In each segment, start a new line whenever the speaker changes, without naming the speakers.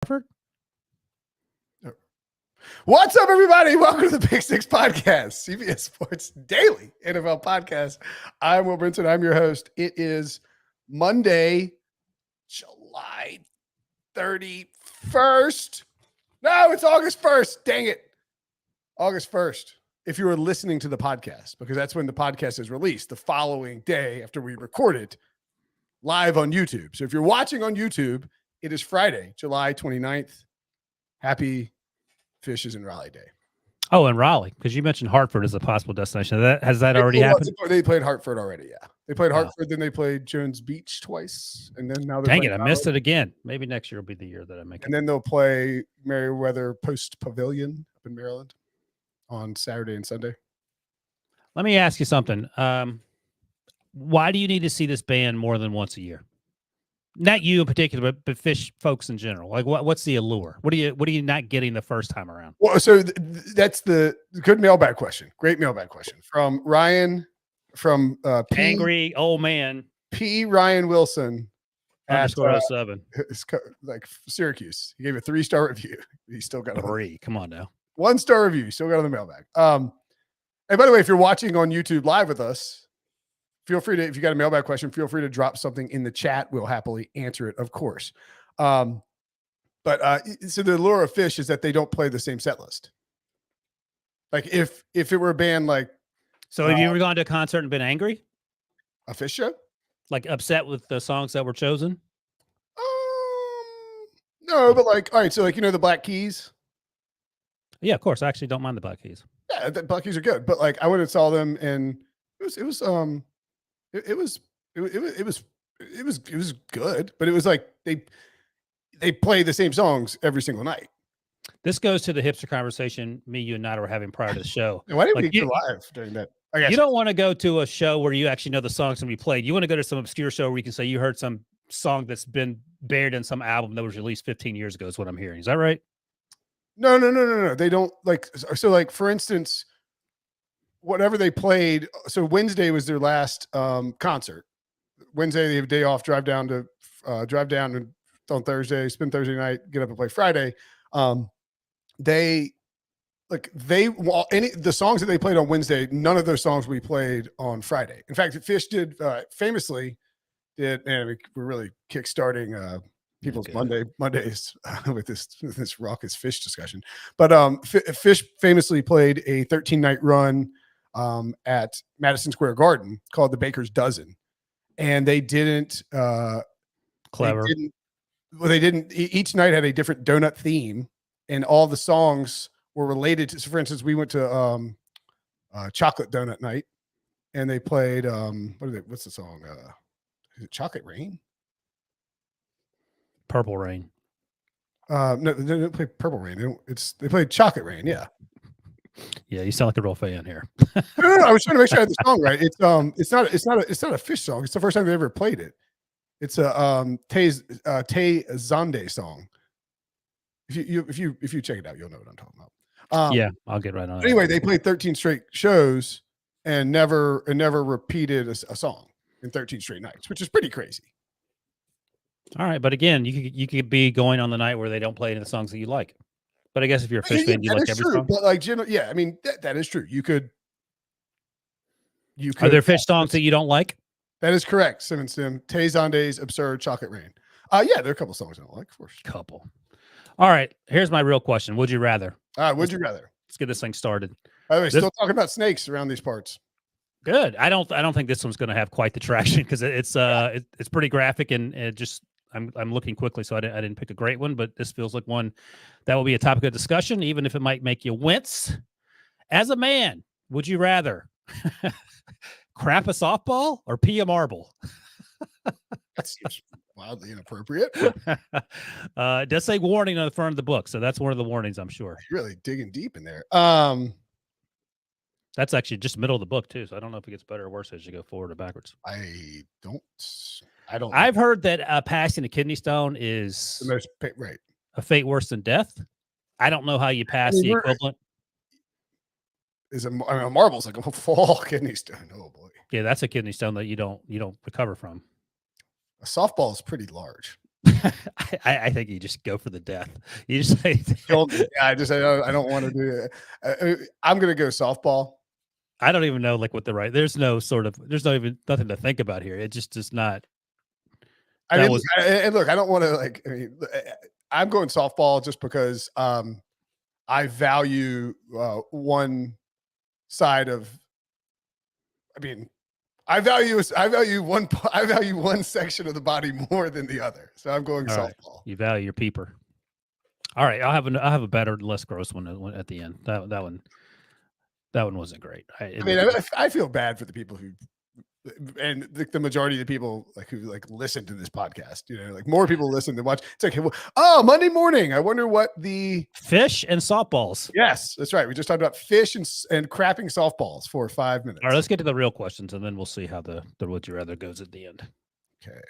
Hartford?
What's up, everybody? Welcome to the Big Six Podcast, CBS Sports Daily NFL Podcast. I'm Will Brinson. I'm your host. It is Monday, July 31st. No, it's August 1st. Dang it. August 1st. If you were listening to the podcast, because that's when the podcast is released, the following day after we record it live on YouTube. So if you're watching on YouTube, it is Friday, July 29th. Happy Fishes in Raleigh Day.
Oh, in Raleigh, because you mentioned Hartford as a possible destination. Has that already happened?
They played Hartford already, yeah. They played Hartford, then they played Jones Beach twice, and then now they're
Dang it, I missed it again. Maybe next year will be the year that I make it.
And then they'll play Meriwether Post Pavilion up in Maryland on Saturday and Sunday.
Let me ask you something. Why do you need to see this band more than once a year? Not you in particular, but Fish folks in general. Like, what's the allure? What are you not getting the first time around?
Well, so that's the good mailbag question. Great mailbag question from Ryan, from
Angry old man
P. Ryan Wilson
_07.
It's like Syracuse. He gave a 3-star review. He still got
3. Come on now.
1-star review. He still got on the mailbag. And by the way, if you're watching on YouTube live with us, feel free to, if you got a mailbag question, feel free to drop something in the chat. We'll happily answer it, of course. So the allure of Fish is that they don't play the same set list. Like if it were a band like,
so have you ever gone to a concert and been angry?
A Fish show?
Like upset with the songs that were chosen?
No, but like, all right. So like, the Black Keys.
Yeah, of course. I actually don't mind the Black Keys.
Yeah, the Black Keys are good, but like I went and saw them, and it was good, but it was like they play the same songs every single night.
This goes to the hipster conversation you and I were having prior to the show.
And why didn't we get live during that?
You don't want to go to a show where you actually know the songs going to be played. You want to go to some obscure show where you can say you heard some song that's been buried in some album that was released 15 years ago is what I'm hearing. Is that right?
No. They don't like, so like, for instance, whatever they played. So Wednesday was their last concert. Wednesday, they have a day off, drive down on Thursday, spend Thursday night, get up and play Friday. The songs that they played on Wednesday, none of those songs we played on Friday. In fact, Fish famously did, and we're really kickstarting people's Mondays with this raucous Fish discussion. But Fish famously played a 13-night run at Madison Square Garden called the Baker's Dozen, and they didn't.
Clever.
They didn't. Each night had a different donut theme, and all the songs were related to. So, for instance, we went to Chocolate Donut Night, and they played what's the song? Is it Chocolate Rain?
Purple Rain.
No, they didn't play Purple Rain. They played Chocolate Rain. Yeah.
Yeah, you sound like a real fan here.
No. I was trying to make sure I had the song right. It's not a Fish song. It's the first time they ever played it. It's a Tay Zonde song. If you check it out, you'll know what I'm talking about.
Yeah, I'll get right on it.
Anyway, they played 13 straight shows and never repeated a song in 13 straight nights, which is pretty crazy.
All right, but again, you could be going on the night where they don't play any of the songs that you like. But I guess if you're a Fish fan, you like every song.
But like, yeah, I mean that is true. You could.
Are there Fish songs that you don't like?
That is correct. Sim. Tay Zonde's Absurd, Chocolate Rain. Yeah, there are a couple songs I don't like, of course.
Couple. All right, here's my real question. Would you rather?
Would you rather?
Let's get this thing started.
By the way, still talking about snakes around these parts.
Good. I don't think this one's going to have quite the traction because it's pretty graphic and it just I'm looking quickly, so I didn't pick a great one, but this feels like one that will be a topic of discussion, even if it might make you wince. As a man, would you rather crap a softball or pee a marble?
That seems wildly inappropriate.
It does say warning on the front of the book, so that's one of the warnings, I'm sure.
You're really digging deep in there.
That's actually just middle of the book too, so I don't know if it gets better or worse as you go forward or backwards.
I don't.
I've heard that passing a kidney stone is
the most right.
A fate worse than death. I don't know how you pass the equivalent.
A marble's like a full kidney stone. Oh boy.
Yeah, that's a kidney stone that you don't recover from.
A softball is pretty large.
I think you just go for the death. You just say,
I don't want to do it. I'm going to go softball.
I don't even know like what the right. There's no even nothing to think about here. It just does not.
And look, I don't want to like. I mean, I'm going softball just because I value one side of. I mean, I value one section of the body more than the other. So I'm going softball.
Right. You value your peeper. All right, I'll have a better, less gross one at the end. That one wasn't great.
I feel bad for the people who, and the majority of the people who listen to this podcast. Like more people listen than watch. It's like, Monday morning. I wonder what the
fish and softballs.
Yes, that's right. We just talked about fish and crapping softballs for 5 minutes.
All right, let's get to the real questions, and then we'll see how the would you rather goes at the end.
Okay.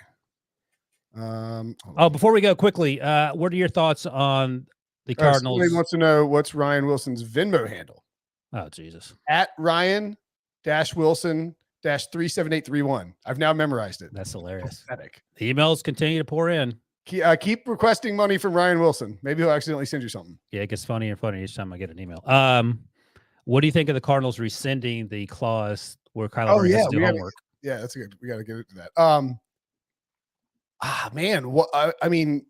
Before we go quickly, what are your thoughts on the Cardinals?
Somebody wants to know what's Ryan Wilson's Venmo handle.
Oh, Jesus.
At Ryan-Wilson-37831. I've now memorized it.
That's hilarious.
Pathetic.
The emails continue to pour in.
Keep requesting money from Ryan Wilson. Maybe he'll accidentally send you something.
Yeah, it gets funnier and funnier each time I get an email. What do you think of the Cardinals rescinding the clause where Kyler Murray has to do homework?
Yeah, that's good. We got to get into that. Man, what I mean,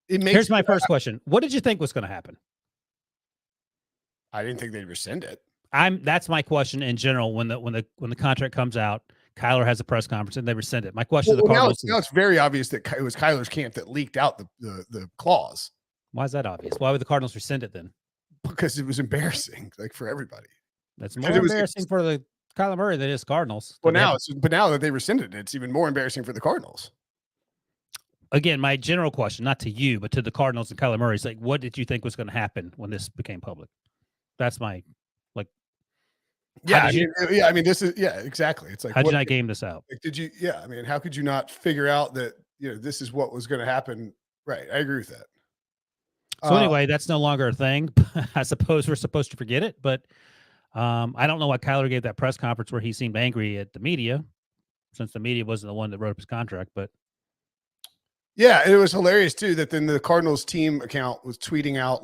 it makes.
Here's my first question: what did you think was going to happen?
I didn't think they'd rescind it.
That's my question in general. When the contract comes out, Kyler has a press conference and they rescind it. My question to the Cardinals
now it's very obvious that it was Kyler's camp that leaked out the clause.
Why is that obvious? Why would the Cardinals rescind it then?
Because it was embarrassing, for everybody.
That's more embarrassing for the Kyler Murray than it is Cardinals.
Well, now that they rescinded it, it's even more embarrassing for the Cardinals.
Again, my general question, not to you, but to the Cardinals and Kyler Murray, is what did you think was going to happen when this became public? That's my
this is exactly. It's
how did I game this out?
Did you? Yeah, I mean, how could you not figure out that this is what was going to happen? Right, I agree with that.
So anyway, that's no longer a thing. I suppose we're supposed to forget it, but I don't know why Kyler gave that press conference where he seemed angry at the media, since the media wasn't the one that wrote up his contract. But
yeah, it was hilarious too that then the Cardinals team account was tweeting out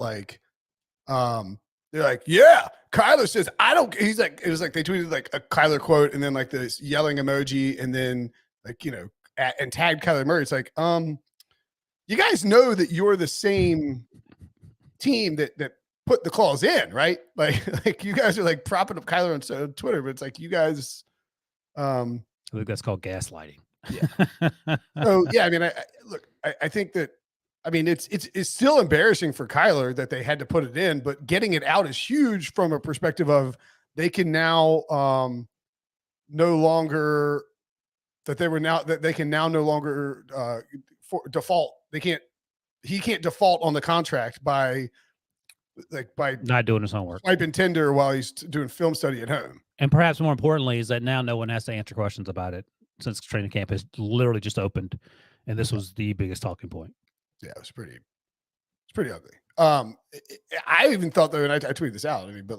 they're like, yeah, Kyler says I don't. He's like, it was like they tweeted a Kyler quote and then this yelling emoji and then and tagged Kyler Murray. It's like, you guys know that you're the same team that put the clause in, right? Like you guys are propping up Kyler on Twitter, but it's like you guys.
I think that's called gaslighting.
Yeah. So yeah, I mean, I think that. I mean, it's still embarrassing for Kyler that they had to put it in, but getting it out is huge from a perspective of they can now no longer default. He can't default on the contract by
not doing his homework,
swiping Tinder while he's doing film study at home.
And perhaps more importantly is that now no one has to answer questions about it since training camp has literally just opened, and this was the biggest talking point.
Yeah, it's pretty ugly. I even thought though, and I tweeted this out. I mean, but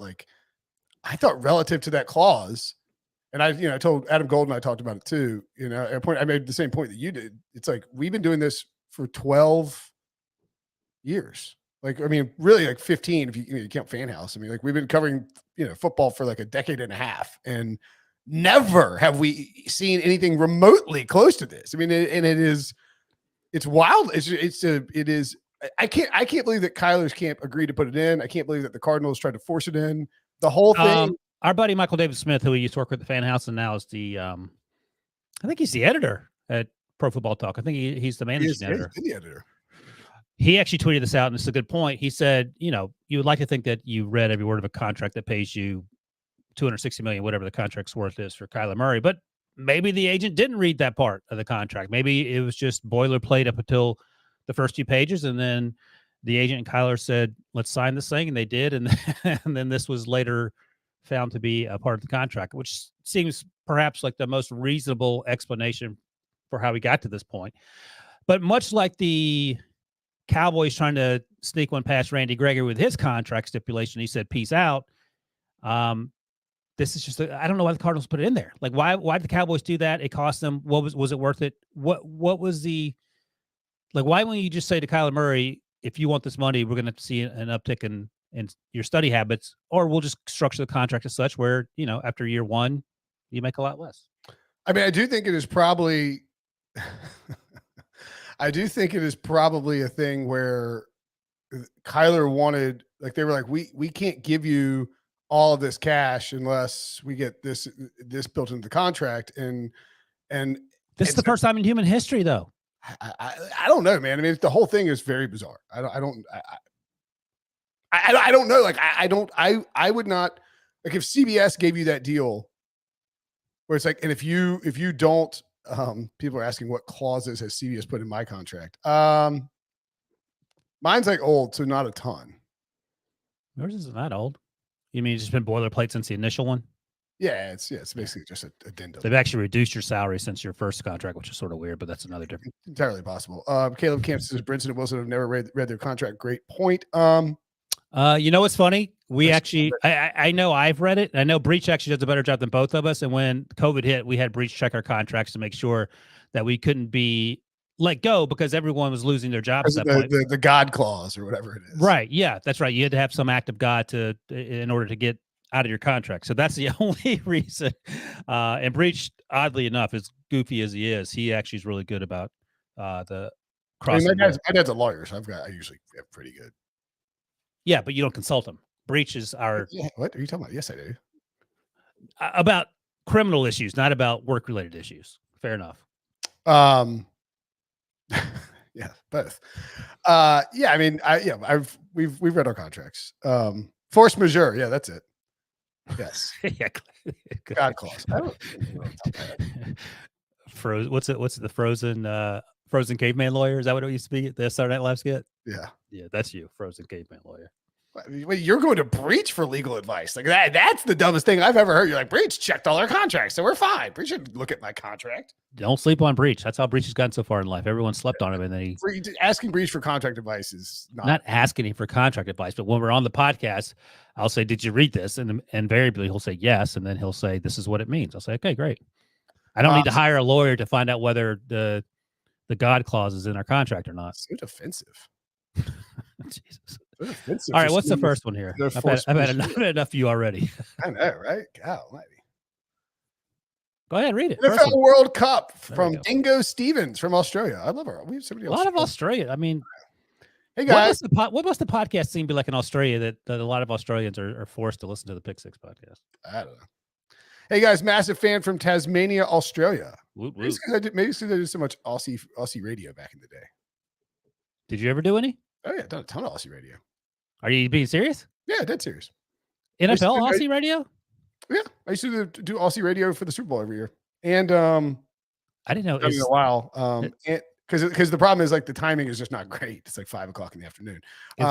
I thought relative to that clause, and I told Adam Golden, I talked about it too. At a point, I made the same point that you did. It's we've been doing this for 12 years. I mean, really 15 if you count Fan House. I mean, we've been covering football for a decade and a half, and never have we seen anything remotely close to this. I mean, it's wild. It is. I can't believe that Kyler's camp agreed to put it in. I can't believe that the Cardinals tried to force it in. The whole thing.
Our buddy Michael David Smith, who we used to work with at the Fan House, and now is the, I think he's the editor at Pro Football Talk. I think he's the managing editor.
The editor.
He actually tweeted this out, and it's a good point. He said, you would like to think that you read every word of a contract that pays you $260 million, whatever the contract's worth is for Kyler Murray, but maybe the agent didn't read that part of the contract. Maybe it was just boilerplate up until the first few pages, and then the agent and Kyler said, "Let's sign this thing," and they did, and then this was later found to be a part of the contract, which seems perhaps like the most reasonable explanation for how we got to this point. But much like the Cowboys trying to sneak one past Randy Gregory with his contract stipulation, he said, "Peace out." This is just, I don't know why the Cardinals put it in there. Why did the Cowboys do that? It cost them. Was it worth it? What was the Like, why won't you just say to Kyler Murray, if you want this money, we're going to see an uptick in your study habits, or we'll just structure the contract as such where, after year one, you make a lot less.
I mean, I do think it is probably a thing where Kyler wanted, like, they were like, we can't give you all of this cash unless we get this built into the contract. And
this is the first time in human history, though.
I don't know, man. I mean, the whole thing is very bizarre. I don't know. Like, I would not, like, if CBS gave you that deal where it's like, and if you don't, people are asking what clauses has CBS put in my contract. Mine's like old, so not a ton.
Yours isn't that old. You mean it's just been boilerplate since the initial one?
Yeah, it's basically just a addendum.
They've actually reduced your salary since your first contract, which is sort of weird, but that's another different.
Entirely possible. Caleb Camp says Brinson and Wilson have never read their contract. Great point.
You know what's funny? We actually, I know I've read it. I know Breach actually does a better job than both of us. And when COVID hit, we had Breach check our contracts to make sure that we couldn't be let go because everyone was losing their jobs at that point.
The God clause or whatever it is.
Right. Yeah, that's right. You had to have some act of God in order to get out of your contract. So that's the only reason. And Breach, oddly enough, as goofy as he is, he actually is really good about the crossing.
My dad's a lawyer, so I usually have pretty good.
Yeah, but you don't consult him. Breach is our.
Yeah, what are you talking about? Yes, I do.
About criminal issues, not about work-related issues. Fair enough.
Yeah, both. Yeah, I mean, we've read our contracts. Force majeure. Yeah, that's it. Yes.
Yeah.
God clause.
What's it? What's the frozen caveman lawyer? Is that what it used to be? The Saturday Night Live skit?
Yeah.
Yeah, that's you, frozen caveman lawyer.
Wait, you're going to Breach for legal advice? Like that's the dumbest thing I've ever heard. You're like, Breach checked all our contracts, so we're fine. Breach should look at my contract.
Don't sleep on Breach. That's how Breach has gotten so far in life. Everyone slept on him, and then
asking Breach for contract advice is
not asking him for contract advice. But when we're on the podcast, I'll say, "Did you read this?" And invariably he'll say yes, and then he'll say, "This is what it means." I'll say, "Okay, great." I don't need to hire a lawyer to find out whether the God clause is in our contract or not.
So defensive.
Jesus. All right, what's the first one here? I've had enough of you already.
I know, right? God almighty.
Go ahead, read it.
NFL World Cup from Dingo Stevens from Australia. I love her. We have somebody else.
A lot of Australia. I mean,
hey guys,
what must the podcast scene be like in Australia that a lot of Australians are forced to listen to the Pick Six podcast?
I don't know. Hey guys, massive fan from Tasmania, Australia.
Maybe
because I did so much Aussie radio back in the day.
Did you ever do any?
Oh yeah, done a ton of Aussie radio.
Are you being serious?
Yeah, dead serious.
NFL Aussie radio?
Yeah, I used to do Aussie radio for the Super Bowl every year, and
I didn't know
it in a while. Because the problem is like the timing is just not great. It's like 5 o'clock in the afternoon.
Is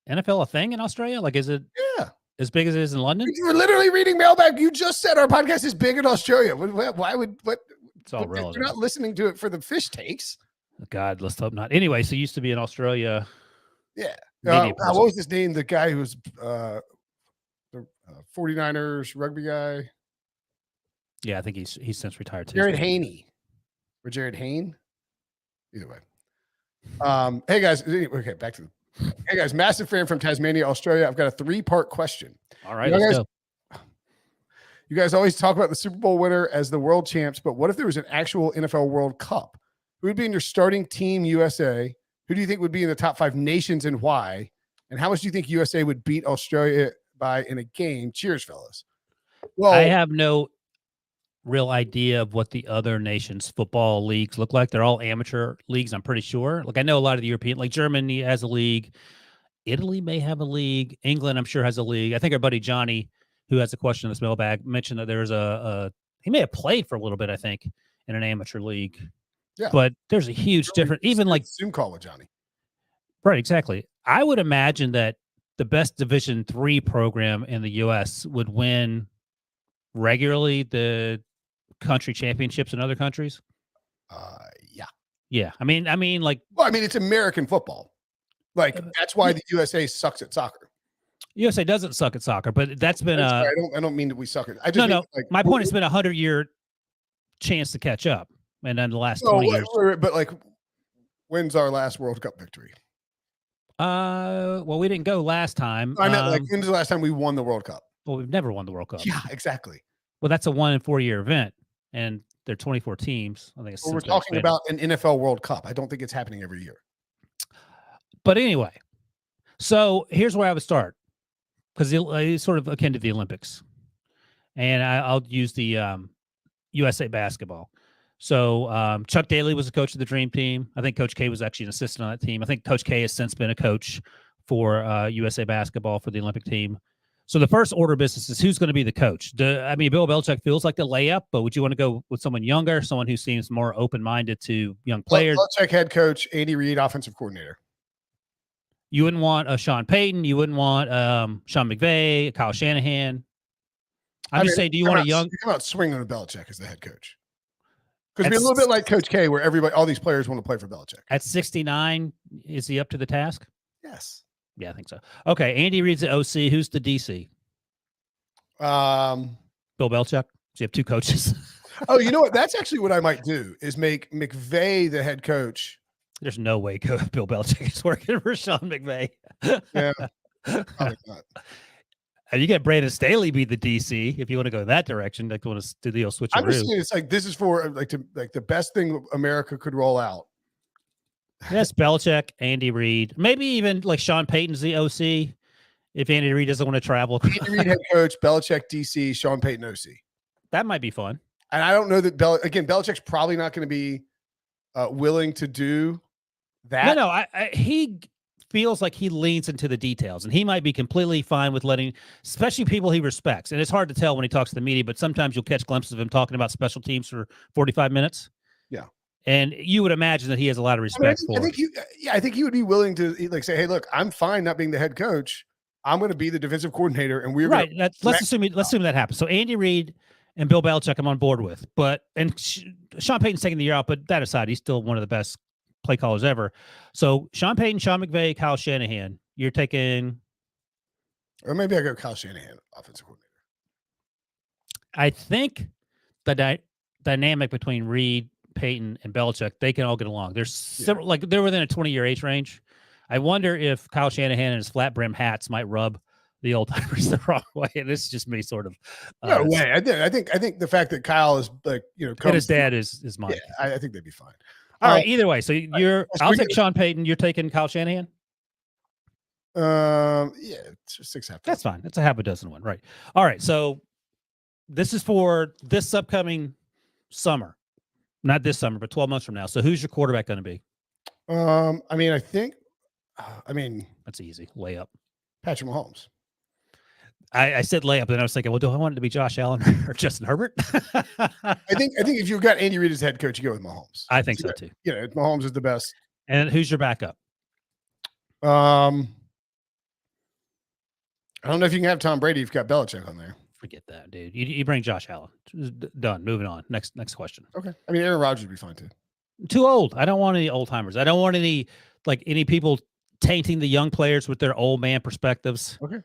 NFL a thing in Australia? Like, is it?
Yeah.
As big as it is in London?
You were literally reading Mailbag. You just said our podcast is big in Australia. Why would what?
It's all relevant.
You're not listening to it for the fish takes.
God, let's hope not. Anyway, so you used to be in Australia.
Yeah. What was his name? The guy who was the 49ers rugby guy.
Yeah, I think he's since retired too.
Jared Haney. Or Jared Hayne. Either way. Hey guys. Okay, back to the. Hey guys, massive fan from Tasmania, Australia. I've got a 3-part question.
All right, let's go.
You guys always talk about the Super Bowl winner as the world champs, but what if there was an actual NFL World Cup? Who would be in your starting team, USA? Who do you think would be in the top 5 nations and why? And how much do you think USA would beat Australia by in a game? Cheers, fellas. Well,
I have no real idea of what the other nations' football leagues look like. They're all amateur leagues, I'm pretty sure. Like, I know a lot of the European, like Germany has a league. Italy may have a league. England, I'm sure, has a league. I think our buddy Johnny, who has a question in this mailbag, mentioned that there's he may have played for a little bit, I think, in an amateur league.
Yeah.
But there's a huge difference. Even like
Zoom call with Johnny.
Right, exactly. I would imagine that the best Division III program in the U.S. would win regularly the country championships in other countries. Yeah. I mean, like,
well, I mean, it's American football. Like, that's why the USA sucks at soccer.
USA doesn't suck at soccer, but that's been
I don't mean that we suck at. I just
no. Like, my point has been 100-year chance to catch up, and then the last 20 years.
But like, When's our last World Cup victory?
Well, we didn't go last time.
I meant like when's the last time we won the World Cup?
Well, we've never won the World Cup.
Yeah, exactly.
Well, that's a 1 in 4 year event, and there are 24 teams. I think it's
we're talking about an NFL World Cup. I don't think it's happening every year.
But anyway, so here's where I would start, because it's sort of akin to the Olympics, and I'll use the USA basketball. So Chuck Daly was the coach of the Dream Team. I think Coach K was actually an assistant on that team. I think Coach K has since been a coach for USA basketball for the Olympic team. So the first order of business is who's going to be the coach. I mean, Bill Belichick feels like the layup, but would you want to go with someone younger, someone who seems more open-minded to young players?
Belichick head coach, Andy Reid offensive coordinator.
You wouldn't want a Sean Payton. You wouldn't want Sean McVay, Kyle Shanahan. I'm just saying, do you want a young?
You come out swinging with Belichick as the head coach. Because be a little bit like Coach K, where all these players want to play for Belichick.
At 69, is he up to the task?
Yes.
Yeah, I think so. Okay, Andy Reid's the OC. Who's the DC? Bill Belichick. So you have two coaches.
Oh, you know what? That's actually what I might do is make McVay the head coach.
There's no way Bill Belichick is working for Sean McVay.
Yeah, probably not.
You get Brandon Staley be the DC if you want to go that direction. Like, want to do the old switcheroo.
I'm just saying, it's like this is for like the best thing America could roll out.
Yes, Belichick, Andy Reid, maybe even like Sean Payton's the OC if Andy Reid doesn't want to travel.
Andy Reid head coach, Belichick DC, Sean Payton OC.
That might be fun.
And I don't know that Belichick's probably not going to be willing to do that.
No, he feels like he leans into the details, and he might be completely fine with letting, especially people he respects. And it's hard to tell when he talks to the media, but sometimes you'll catch glimpses of him talking about special teams for 45 minutes.
Yeah.
And you would imagine that he has a lot of respect for it.
I think he would be willing to like say, hey, look, I'm fine not being the head coach. I'm going to be the defensive coordinator, and we're
right. Let's assume that happens. So Andy Reid and Bill Belichick, I'm on board with. And Sean Payton's taking the year out, but that aside, he's still one of the best play callers ever. So Sean Payton, Sean McVay, Kyle Shanahan. You're taking,
or maybe I go Kyle Shanahan, offensive coordinator.
I think the dynamic between Reid, Payton, and Belichick, they can all get along. There's several, like they're within a 20-year age range. I wonder if Kyle Shanahan and his flat brim hats might rub the old timers the wrong way. And this is just me sort of.
No way. I think the fact that Kyle is like, and
his dad is Mike.
Yeah, I think they'd be fine.
All right. Either way, so I'll take Sean Payton. You're taking Kyle Shanahan.
Yeah, it's 6.5.
That's fine. It's a half a dozen one, right? All right. So this is for this upcoming summer, not this summer, but 12 months from now. So who's your quarterback going to be?
I mean,
that's easy. Layup.
Patrick Mahomes.
I said layup, and I was thinking, well, do I want it to be Josh Allen or Justin Herbert?
I think if you've got Andy Reid as head coach, you go with Mahomes.
I think so too.
Mahomes is the best.
And who's your backup?
I don't know if you can have Tom Brady if you've got Belichick on there.
Forget that, dude. You bring Josh Allen. Done. Moving on. Next question.
Okay. I mean, Aaron Rodgers would be fine too.
Too old. I don't want any old timers. I don't want any people tainting the young players with their old man perspectives.
Okay.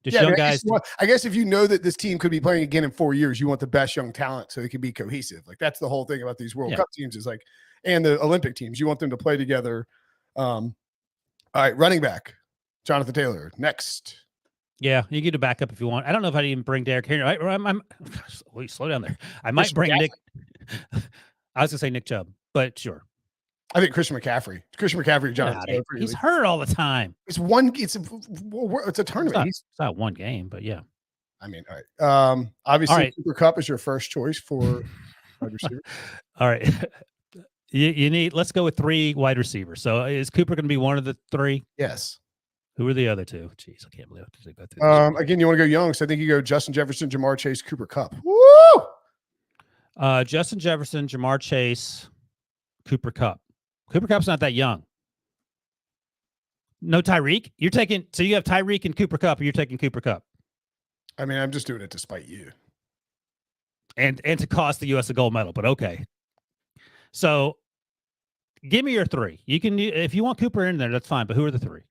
Just young guys.
I guess if you know that this team could be playing again in 4 years, you want the best young talent so they can be cohesive. Like that's the whole thing about these World Cup teams is like, and the Olympic teams, you want them to play together. All right, running back, Jonathan Taylor. Next.
Yeah, you get a backup if you want. I don't know if I'd even bring Derrick Henry. Slow down there. I might bring Nick. I was gonna say Nick Chubb, but sure.
I think Christian McCaffrey, Jonathan Taylor.
He's hurt all the time.
It's a tournament.
It's not one game, but yeah.
I mean, all right. Obviously, Cooper Kupp is your first choice for wide receiver.
All right. You need. Let's go with 3 wide receivers. So is Cooper going to be one of the 3?
Yes.
Who are the other 2? Jeez, I can't believe I have to go through this.
Again, you want to go young, so I think you go Justin Jefferson, Jamar Chase, Cooper Kupp. Woo!
Justin Jefferson, Jamar Chase, Cooper Kupp. Cooper Kupp's not that young. No Tyreek? So you have Tyreek and Cooper Kupp, or you're taking Cooper Kupp?
I mean, I'm just doing it to spite you.
And to cost the U.S. a gold medal, but okay. So give me your 3. You can, if you want Cooper in there, that's fine, but who are the 3?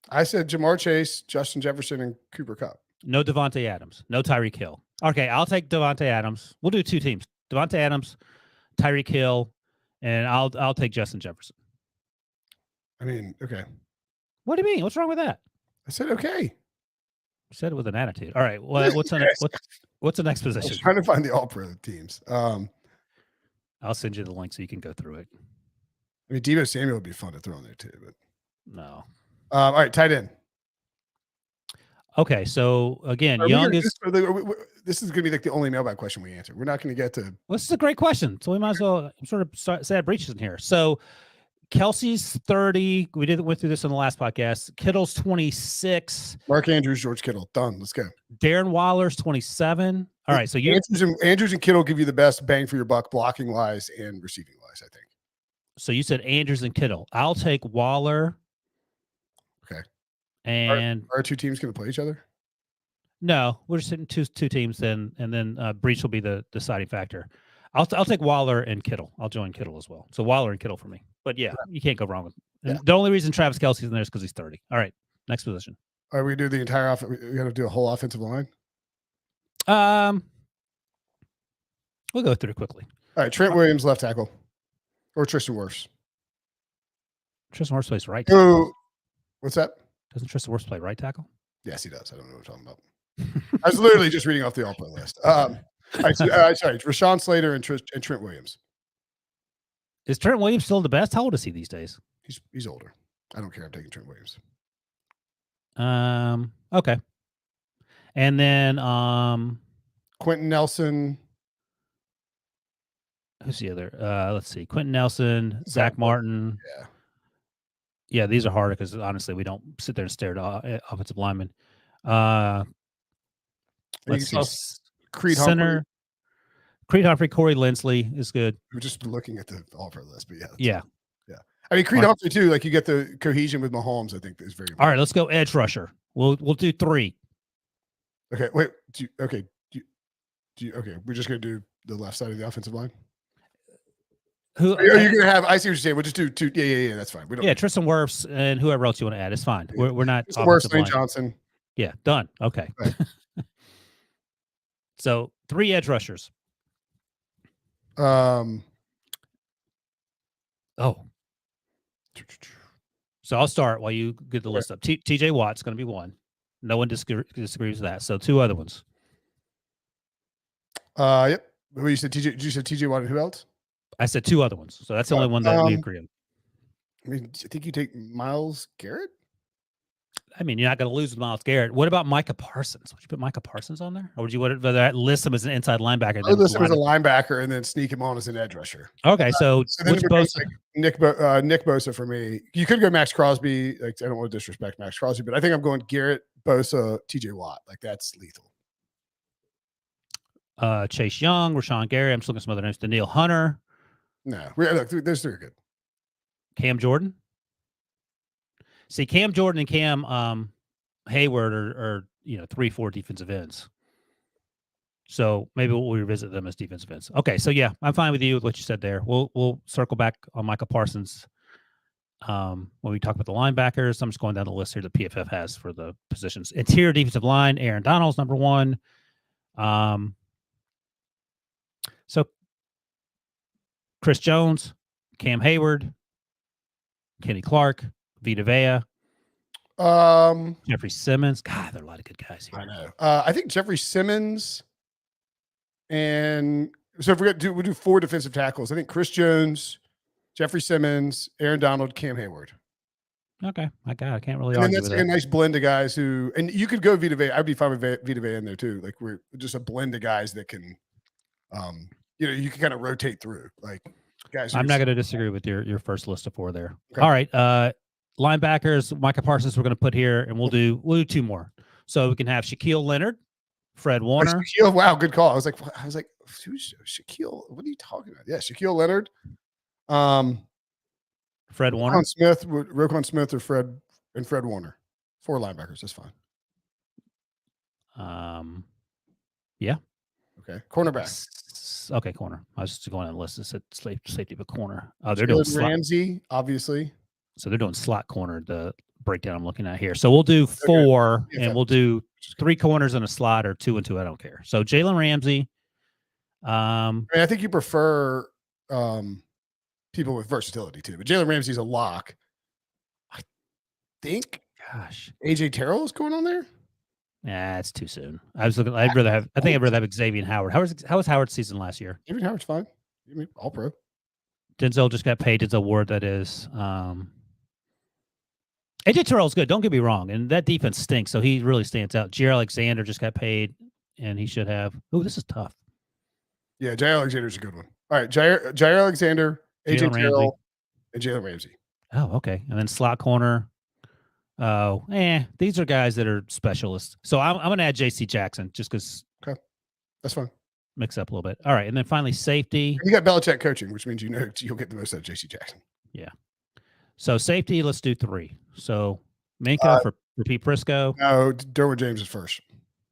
I said Jamar Chase, Justin Jefferson, and Cooper Kupp.
No Devontae Adams. No Tyreek Hill. Okay, I'll take Devontae Adams. We'll do 2 teams. Devontae Adams, Tyreek Hill, and I'll take Justin Jefferson.
I mean, okay.
What do you mean? What's wrong with that?
I said okay.
You said it with an attitude. All right. Well, what's the next
I was
position?
trying to find the all-pro teams.
I'll send you the link so you can go through it.
I mean, Deebo Samuel would be fun to throw in there too, but
No.
all right, tight end.
Okay, so again,
Are we
Young
gonna-
is.
This is going to be like the only mailbag question we answer. We're not going to get to.
Well, this is a great question, so we might as well sort of sad breaches in here. So Kelsey's 30. We went through this on the last podcast. Kittle's 26.
Mark Andrews, George Kittle. Done. Let's go.
Darren Waller's 27. All right, so
Andrews and Kittle give you the best bang for your buck, blocking wise and receiving wise, I think.
So you said Andrews and Kittle. I'll take Waller.
Okay.
And
are two teams going to play each other?
No, we're just hitting two teams then, and then Breach will be the deciding factor. I'll take Waller and Kittle. I'll join Kittle as well. So Waller and Kittle for me. But yeah, you can't go wrong with him. And the only reason Travis Kelce's in there is because he's 30. All right, next position.
All right, we do the entire we got to do a whole offensive line.
We'll go through it quickly.
All right, Trent Williams, left tackle, or Tristan Wirfs.
Tristan Wirfs plays right tackle.
What's that?
Doesn't Tristan Wirfs play right tackle?
Yes, he does. I don't know what I'm talking about. I was literally just reading off the all-pro list. Sorry, Rashaan, Slater, and Trent Williams.
Is Trent Williams still the best? How old is he these days?
He's older. I don't care. I'm taking Trent Williams.
Okay. And then
Quentin Nelson.
Who's the other? Let's see. Quentin Nelson, Zach Martin. Yeah, these are harder because honestly, we don't sit there and stare at offensive linemen. Let's see.
Creed
Center.
Humphrey.
Creed Humphrey, Corey Linsley is good.
We're just looking at the all-pro list, but
yeah.
I mean, Creed Humphrey too. Like you get the cohesion with Mahomes. I think is very important.
All right. Let's go edge rusher. We'll do 3.
Okay. Wait. Okay. We're just gonna do the left side of the offensive line.
Who
are you gonna have? I see what you're saying. We'll just do 2. Yeah. That's fine. We don't.
Yeah, Tristan Wirfs and whoever else you want to add. It's fine. We're not.
Wirfs, Lane Johnson.
Yeah. Done. Okay. Right. So 3 edge rushers. Oh. So I'll start while you get the list up. TJ Watt's going to be 1. No one disagrees with that. So 2 other ones.
Yep. Who you said? TJ? Did you say TJ Watt and who else?
I said 2 other ones. So that's the only one that we agree on.
I mean, I think you take Myles Garrett.
I mean, you're not going to lose with Myles Garrett. What about Micah Parsons? Would you put Micah Parsons on there, or would you list him as an inside linebacker?
I list him as a linebacker and then sneak him on as an edge rusher.
Okay, so
then Bosa? Nick Bosa for me. You could go Max Crosby. Like I don't want to disrespect Max Crosby, but I think I'm going Garrett, Bosa, TJ Watt. Like that's lethal.
Chase Young, Rashaan Gary. I'm just looking at some other names. Daniil Hunter.
No, look, those 3 are good.
Cam Jordan. See, Cam Jordan and Cam Hayward are 3-4 defensive ends. So maybe we'll revisit them as defensive ends. Okay, so yeah, I'm fine with you with what you said there. We'll circle back on Micah Parsons when we talk about the linebackers. I'm just going down the list here that PFF has for the positions. Interior defensive line, Aaron Donald's number 1. So Chris Jones, Cam Hayward, Kenny Clark, Vita Vea, Jeffrey Simmons. God, there are a lot of good guys here.
I know. I think Jeffrey Simmons, and so if we'll do 4 defensive tackles. I think Chris Jones, Jeffrey Simmons, Aaron Donald, Cam Hayward.
Okay, I can't really
and
argue
that's
with
a
that.
nice blend of guys who, and you could go Vita Vea. I'd be fine with Vita Vea in there too. Like we're just a blend of guys that can, you can kind of rotate through. Like guys.
I'm not going to disagree with your first list of 4 there. Okay. All right, linebackers, Micah Parsons, we're going to put here, and we'll do 2 more. So we can have Shaquille Leonard, Fred Warner.
Shaquille, wow, good call. I was like, who's Shaquille? What are you talking about? Yeah, Shaquille Leonard.
Fred Warner.
Roquan Smith, or Fred Warner. 4 linebackers. That's fine.
Yeah.
Okay. Cornerback.
Okay, corner. I was just going on the list. It said safety, but corner. Oh, they're doing
Ramsey, obviously.
So they're doing slot corner, the breakdown I'm looking at here. So we'll do 4, and we'll do 3 corners and a slot, or 2 and 2. I don't care. So Jalen Ramsey.
I mean, I think you prefer people with versatility too, but Jalen Ramsey's a lock. think
Gosh.
AJ Terrell is going on there.
Yeah, it's too soon. I was looking. I'd rather have Xavier Howard. How was Howard's season last year?
Even Howard's fine. I mean, all pro.
Denzel just got paid. Denzel Ward, that is. AJ Terrell's good. Don't get me wrong, and that defense stinks, so he really stands out. Jair Alexander just got paid, and he should have. Oh, this is tough.
Yeah, Jair Alexander's a good one. All right, Jair Alexander, AJ Terrell, and Jalen Ramsey.
Oh, okay. And then slot corner. Oh, these are guys that are specialists. So I'm going to add J.C. Jackson just because.
Okay, that's fine.
Mix up a little bit. All right, and then finally safety.
You got Belichick coaching, which means you'll get the most out of J.C. Jackson.
Yeah. So safety, let's do 3. So Minka for Pete Prisco.
No, Derwin James is first.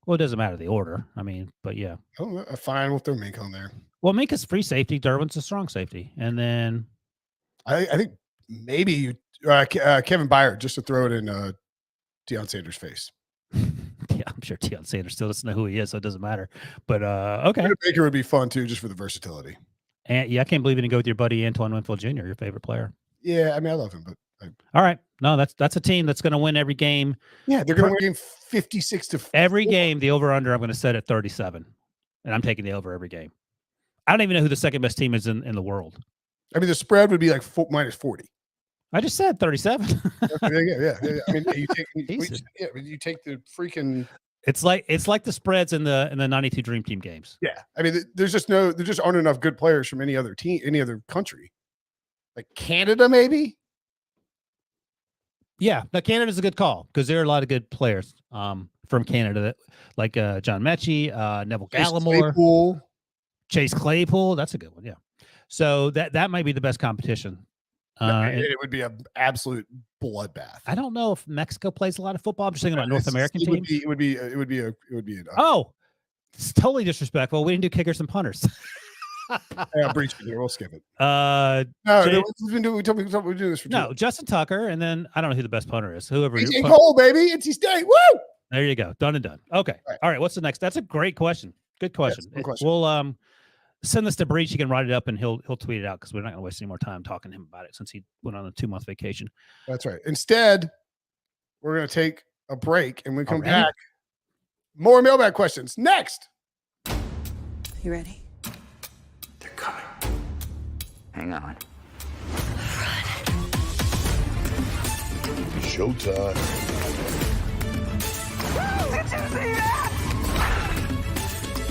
Well, it doesn't matter the order. I mean, but yeah.
Oh, fine. We'll throw Minka on there.
Well, Minka's free safety. Derwin's a strong safety. And then
I think maybe you Kevin Byard, just to throw it in Deion Sanders' face.
Yeah, I'm sure Deion Sanders still doesn't know who he is, so it doesn't matter. But okay.
Baker would be fun too, just for the versatility.
And yeah, I can't believe you didn't go with your buddy Antoine Winfield Jr., your favorite player.
Yeah, I mean, I love him, but
all right. No, that's a team that's going to win every game.
Yeah, they're going to win 56-4.
Every game, the over/under I'm going to set at 37, and I'm taking the over every game. I don't even know who the second best team is in the world.
I mean, the spread would be like minus 40.
I just said 37.
Yeah. I mean, you take the freaking.
It's like the spreads in the 92 Dream Team games.
Yeah, I mean, there just aren't enough good players from any other team, any other country, like Canada, maybe.
Yeah, now Canada's a good call because there are a lot of good players from Canada, that, like John Mechie, Neville Gallimore, Chase Claypool. That's a good one. Yeah, so that might be the best competition.
It would be an absolute bloodbath.
I don't know if Mexico plays a lot of football. I'm just thinking about North American teams.
It would be.
Oh, it's totally disrespectful. We didn't do kickers and punters.
Yeah, breach here. We'll skip it.
We
do this for
no, Justin Tucker, and then I don't know who the best punter is. Whoever.
Cole, baby, NC State. Woo!
There you go. Done and done. Okay. All right. What's the next? That's a great question. Good question.
Yes, question.
We'll send this to Breach. He can write it up and he'll tweet it out because we're not going to waste any more time talking to him about it since he went on a 2-month vacation.
That's right. Instead, we're going to take a break and we come back. More mailbag questions next.
You ready?
They're coming. Hang on.
Showtime.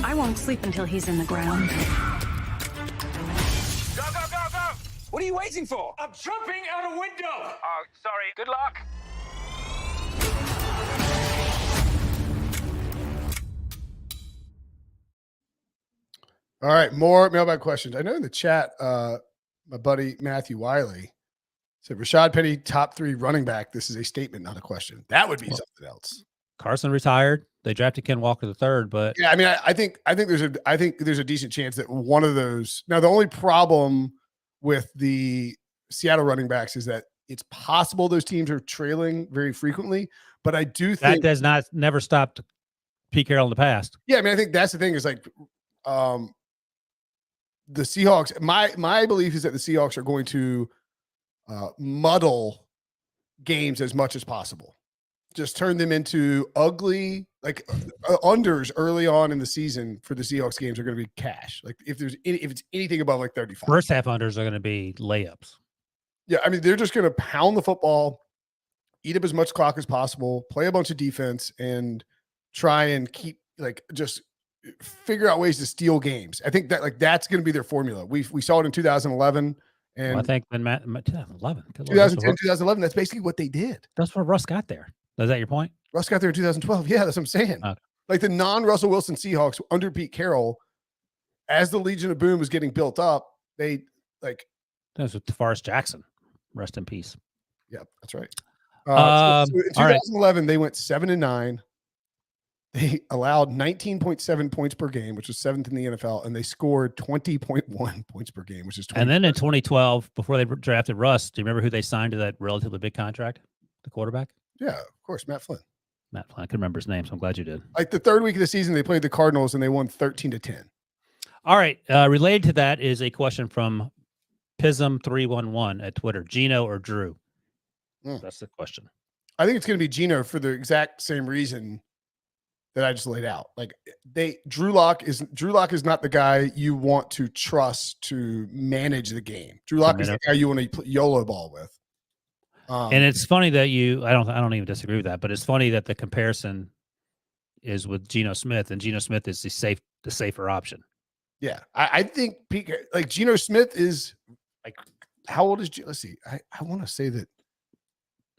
I won't sleep until he's in the ground.
Go, go, go, go! What are you waiting for?
I'm jumping out a window!
Oh, sorry. Good luck.
All right, more mailbag questions. I know in the chat, my buddy Matthew Wiley said Rashad Penny, top 3 running back. This is a statement, not a question. That would be something else.
Carson retired. They drafted Ken Walker III, but
yeah, I mean, I think there's a decent chance that one of those. Now, the only problem with the Seattle running backs is that it's possible those teams are trailing very frequently, but I do think
that never stopped Pete Carroll in the past.
Yeah, I mean, I think that's the thing is like the Seahawks. My belief is that the Seahawks are going to muddle games as much as possible. Just turn them into ugly, like unders early on in the season for the Seahawks games are going to be cash. Like if it's anything above like 35,
first half unders are going to be layups.
Yeah, I mean they're just going to pound the football, eat up as much clock as possible, play a bunch of defense, and try and keep just figure out ways to steal games. I think that that's going to be their formula. We saw it in 2011. And
well, I think in 2011,
2010, 2011, that's basically what they did.
That's where Russ got there. Is that your point?
Russ got there in 2012. Yeah, that's what I'm saying. Okay. Like the non-Russell Wilson Seahawks under Pete Carroll, as the Legion of Boom was getting built up, they that
was with DeForest Jackson. Rest in peace.
Yeah, that's right. So in 2011, they went 7-9. They allowed 19.7 points per game, which was 7th in the NFL, and they scored 20.1 points per game, which is 20.
And then in 2012, before they drafted Russ, do you remember who they signed to that relatively big contract? The quarterback?
Yeah, of course, Matt Flynn.
I can remember his name, so I'm glad you did.
Like the third week of the season, they played the Cardinals, and they won 13-10.
All right. Related to that is a question from Pism311 at Twitter. Gino or Drew? That's the question.
I think it's going to be Geno for the exact same reason that I just laid out. Like Drew Lock is not the guy you want to trust to manage the game. Drew Lock is the guy you want to play YOLO ball with.
And it's funny that I don't even disagree with that, but it's funny that the comparison is with Geno Smith, and Geno Smith is the safer option.
Yeah, I think like Geno Smith is like, how old is let's see, I want to say that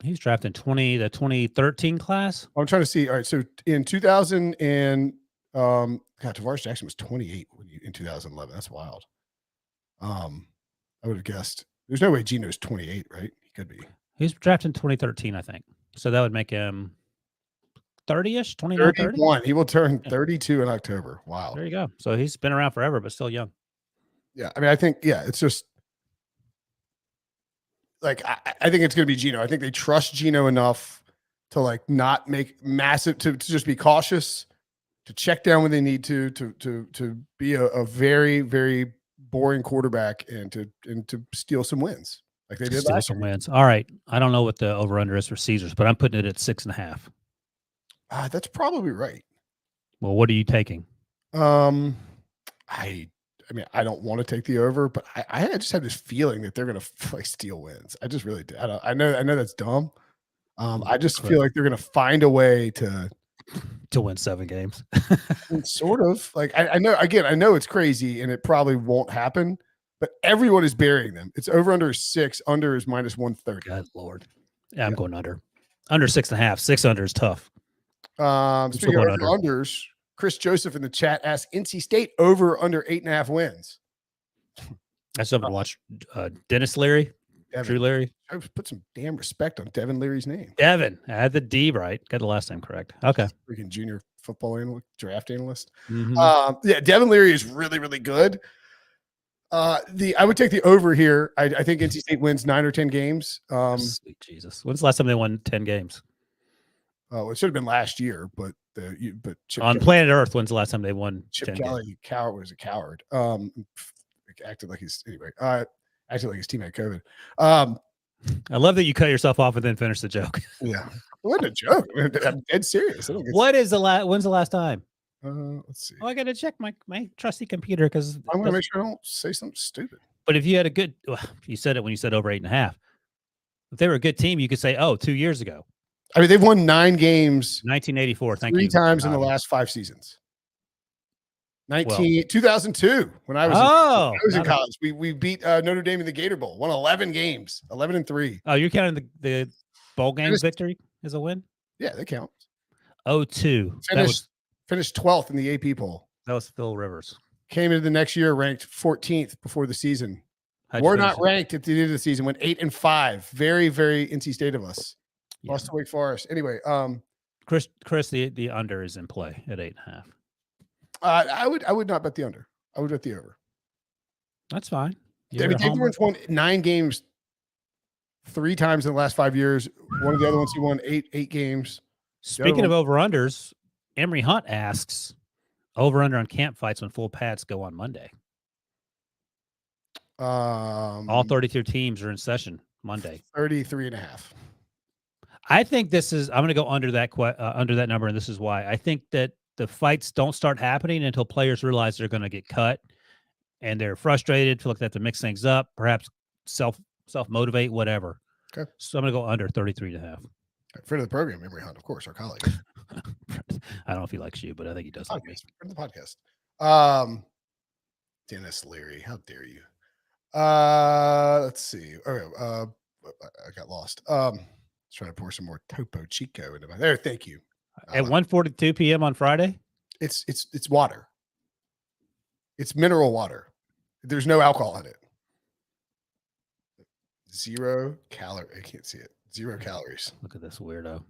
he's drafted the 2013 class.
I'm trying to see. All right, so in 2000 and Tavares Jackson was 28 in 2011. That's wild. I would have guessed. There's no way Geno's 28, right? He could be.
He's drafted in 2013, I think. So that would make him 30-ish, 29,
31.
30?
He will turn 32 in October. Wow.
There you go. So he's been around forever, but still young.
Yeah. I mean, I think, it's just like, I think it's going to be Geno. I think they trust Geno enough to like not make massive, to just be cautious, to check down when they need to be a very, very boring quarterback and to steal some wins. Like they did last year.
Wins. All right. I don't know what the over-under is for Caesars, but I'm putting it at 6.5.
That's probably right.
Well, what are you taking?
I mean, I don't want to take the over, but I just have this feeling that they're going to like steal wins. I just really do. I know that's dumb. I just feel like they're going to find a way to
win 7 games.
Sort of like, I know it's crazy and it probably won't happen, but everyone is burying them. It's over under 6, under is minus 130.
God Lord. Yeah, I'm going under 6.5. 6 under is tough.
Speaking of unders, Chris Joseph in the chat asked NC State over under 8.5 wins.
That's something to watch. Dennis Leary, Drew Leary.
I put some damn respect on Devin Leary's name.
Devin. I had the D right. Got the last name correct. Okay.
Freaking junior football analyst, draft analyst.
Mm-hmm.
Devin Leary is really, really good. I would take the over here. I think NC State wins 9 or 10 games.
Sweet Jesus. When's the last time they won 10 games?
It should have been last year, but Chip
on
Kelly,
planet Earth, when's the last time they won?
Chip
10
Kelly
games?
was a coward. Acted like his team had COVID.
I love that you cut yourself off and then finish the joke.
Yeah, it wasn't a joke. I'm dead serious.
When's the last time?
Let's see.
Oh, I got to check my trusty computer because
I want to make sure I don't say something stupid.
But if you had you said it when you said over 8.5. If they were a good team, you could say, 2 years ago.
I mean, they've won 9 games.
1984.
Three times in the last 5 seasons. 2002 when I was in college. We beat Notre Dame in the Gator Bowl. Won 11 games, 11-3.
Oh, you're counting the bowl game victory as a win?
Yeah, they count.
02.
Finished 12th in the AP poll.
That was Phil Rivers.
Came into the next year ranked 14th before the season. We're not ranked at the end of the season. Went 8-5. Very, very NC State of us. Yeah. Lost to Wake Forest. Anyway,
Chris, the under is in play at 8.5.
I would not bet the under. I would bet the over.
That's fine.
David won 9 games 3 times in the last 5 years. One of the other ones he won 8 games.
Speaking of over-unders, Emery Hunt asks, over-under on camp fights when full pads go on Monday. All 32 teams are in session Monday.
33.5.
I think I'm going to go under that number, and this is why. I think that the fights don't start happening until players realize they're going to get cut, and they're frustrated, feel like they have to mix things up, perhaps self-motivate, whatever.
Okay.
So I'm going to go under 33.5.
Friend of the program, Emery Hunt, of course, our colleague.
I don't know if he likes you, but I think he does like me.
Friend of the podcast. Dennis Leary, how dare you? Let's see. Okay, I got lost. Trying to pour some more Topo Chico into my there. Thank you.
At 1:42 p.m. on Friday?
It's water. It's mineral water. There's no alcohol in it. 0 calorie. I can't see it. 0 calories.
Look at this weirdo.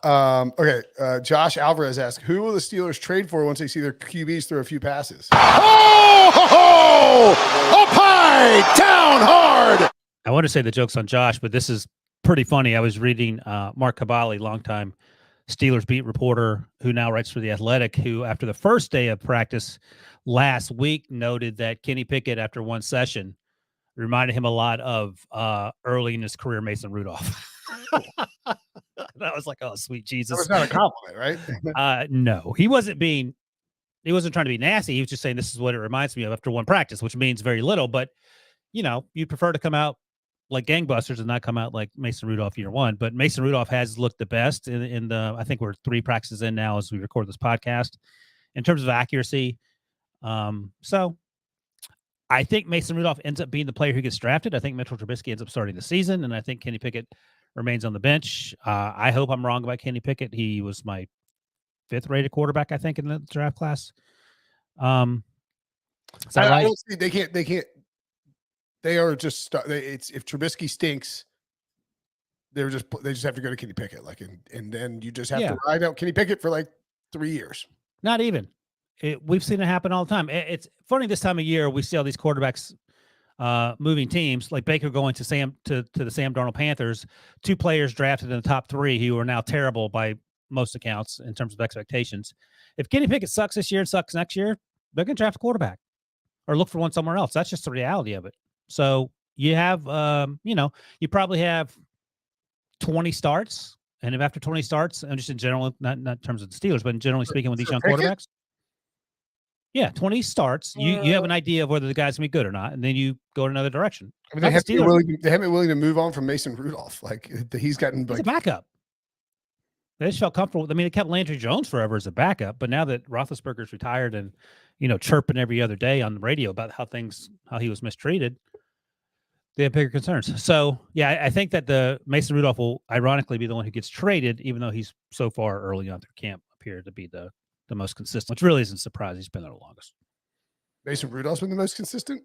Okay. Josh Alvarez asked, who will the Steelers trade for once they see their QBs throw a few passes?
Oh, ho, ho! Up high, down hard.
I want to say the joke's on Josh, but this is pretty funny. I was reading Mark Caballi, longtime Steelers beat reporter who now writes for The Athletic, who after the first day of practice last week noted that Kenny Pickett, after one session, reminded him a lot of early in his career Mason Rudolph. That was like, oh, sweet
That
Jesus.
was not a compliment, right?
No, he wasn't trying to be nasty. He was just saying this is what it reminds me of after one practice, which means very little. But, you prefer to come out like gangbusters and not come out like Mason Rudolph year one. But Mason Rudolph has looked the best in the, I think we're 3 practices in now as we record this podcast in terms of accuracy. So I think Mason Rudolph ends up being the player who gets drafted. I think Mitchell Trubisky ends up starting the season, and I think Kenny Pickett remains on the bench. I hope I'm wrong about Kenny Pickett. He was my 5th rated quarterback, I think, in the draft class. Is that right?
I don't see they can't. They are just it's if Trubisky stinks, they just have to go to Kenny Pickett, and then you just have to ride out Kenny Pickett for like 3 years.
Not even. We've seen it happen all the time. It's funny this time of year we see all these quarterbacks moving teams, like Baker going to the Sam Darnold Panthers. 2 players drafted in the top 3 who are now terrible by most accounts in terms of expectations. If Kenny Pickett sucks this year and sucks next year, they're going to draft a quarterback or look for one somewhere else. That's just the reality of it. So you have, you probably have 20 starts. And if after 20 starts, and just in general, not in terms of the Steelers, but generally speaking with these young quarterbacks, 20 starts, you have an idea of whether the guy's going to be good or not, and then you go in another direction.
I mean, they haven't been willing to move on from Mason Rudolph. Like he's gotten
he's a backup. They just felt comfortable. I mean, they kept Landry Jones forever as a backup, but now that Roethlisberger's retired and, chirping every other day on the radio about how he was mistreated, they have bigger concerns. So, yeah, I think that the Mason Rudolph will ironically be the one who gets traded, even though he's so far early on through camp appeared to be the most consistent, which really isn't surprising. He's been there the longest.
Mason Rudolph's been the most consistent?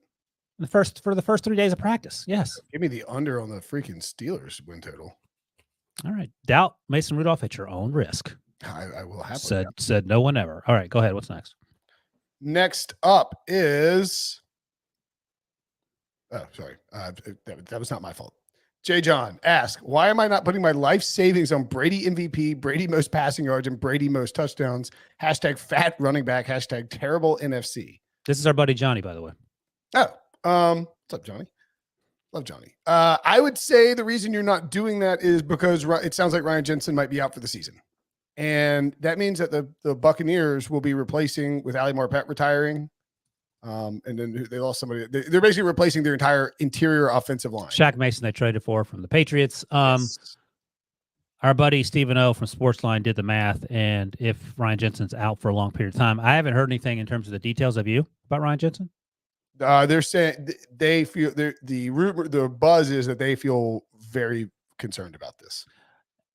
For the first 3 days of practice, yes.
Give me the under on the freaking Steelers win total.
All right. Doubt Mason Rudolph at your own risk.
I will happily.
Said no one ever. All right, go ahead. What's next?
Next up is... Oh, sorry. That was not my fault. Jay John asked, why am I not putting my life savings on Brady MVP, Brady most passing yards, and Brady most touchdowns? # fat running back, # terrible NFC.
This is our buddy Johnny, by the way.
Oh, what's up, Johnny? Love Johnny. I would say the reason you're not doing that is because it sounds like Ryan Jensen might be out for the season. And that means that the Buccaneers will be replacing with Ali Marpet retiring. And then they lost somebody. They're basically replacing their entire interior offensive line.
Shaq Mason they traded for from the Patriots.
Yes.
Our buddy Stephen O from Sportsline did the math, and if Ryan Jensen's out for a long period of time, I haven't heard anything in terms of the details of you about Ryan Jensen.
They're saying they feel the buzz is that they feel very concerned about this.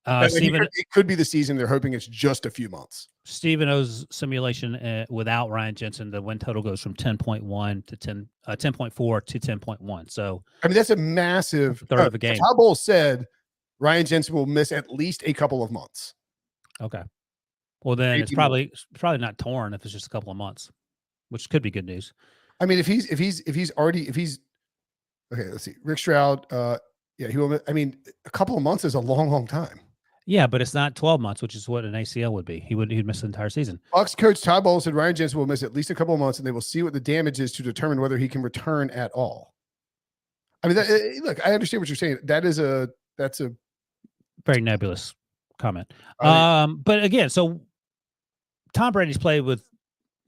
It could be the season. They're hoping it's just a few months.
Stephen O's simulation without Ryan Jensen, the win total goes from 10.1 to 10.4 to 10.1. So
I mean that's a massive
third of a game.
Todd Bowles said Ryan Jensen will miss at least a couple of months.
Okay. Well, then maybe it's probably not torn if it's just a couple of months, which could be good news.
I mean, if he's okay, let's see. Rick Stroud, he will. I mean, a couple of months is a long, long time.
Yeah, but it's not 12 months, which is what an ACL would be. He'd miss the entire season.
Bucs coach Todd Bowles said Ryan Jensen will miss at least a couple of months, and they will see what the damage is to determine whether he can return at all. I mean, look, I understand what you're saying. That's a
very nebulous comment. But again, so Tom Brady's played with.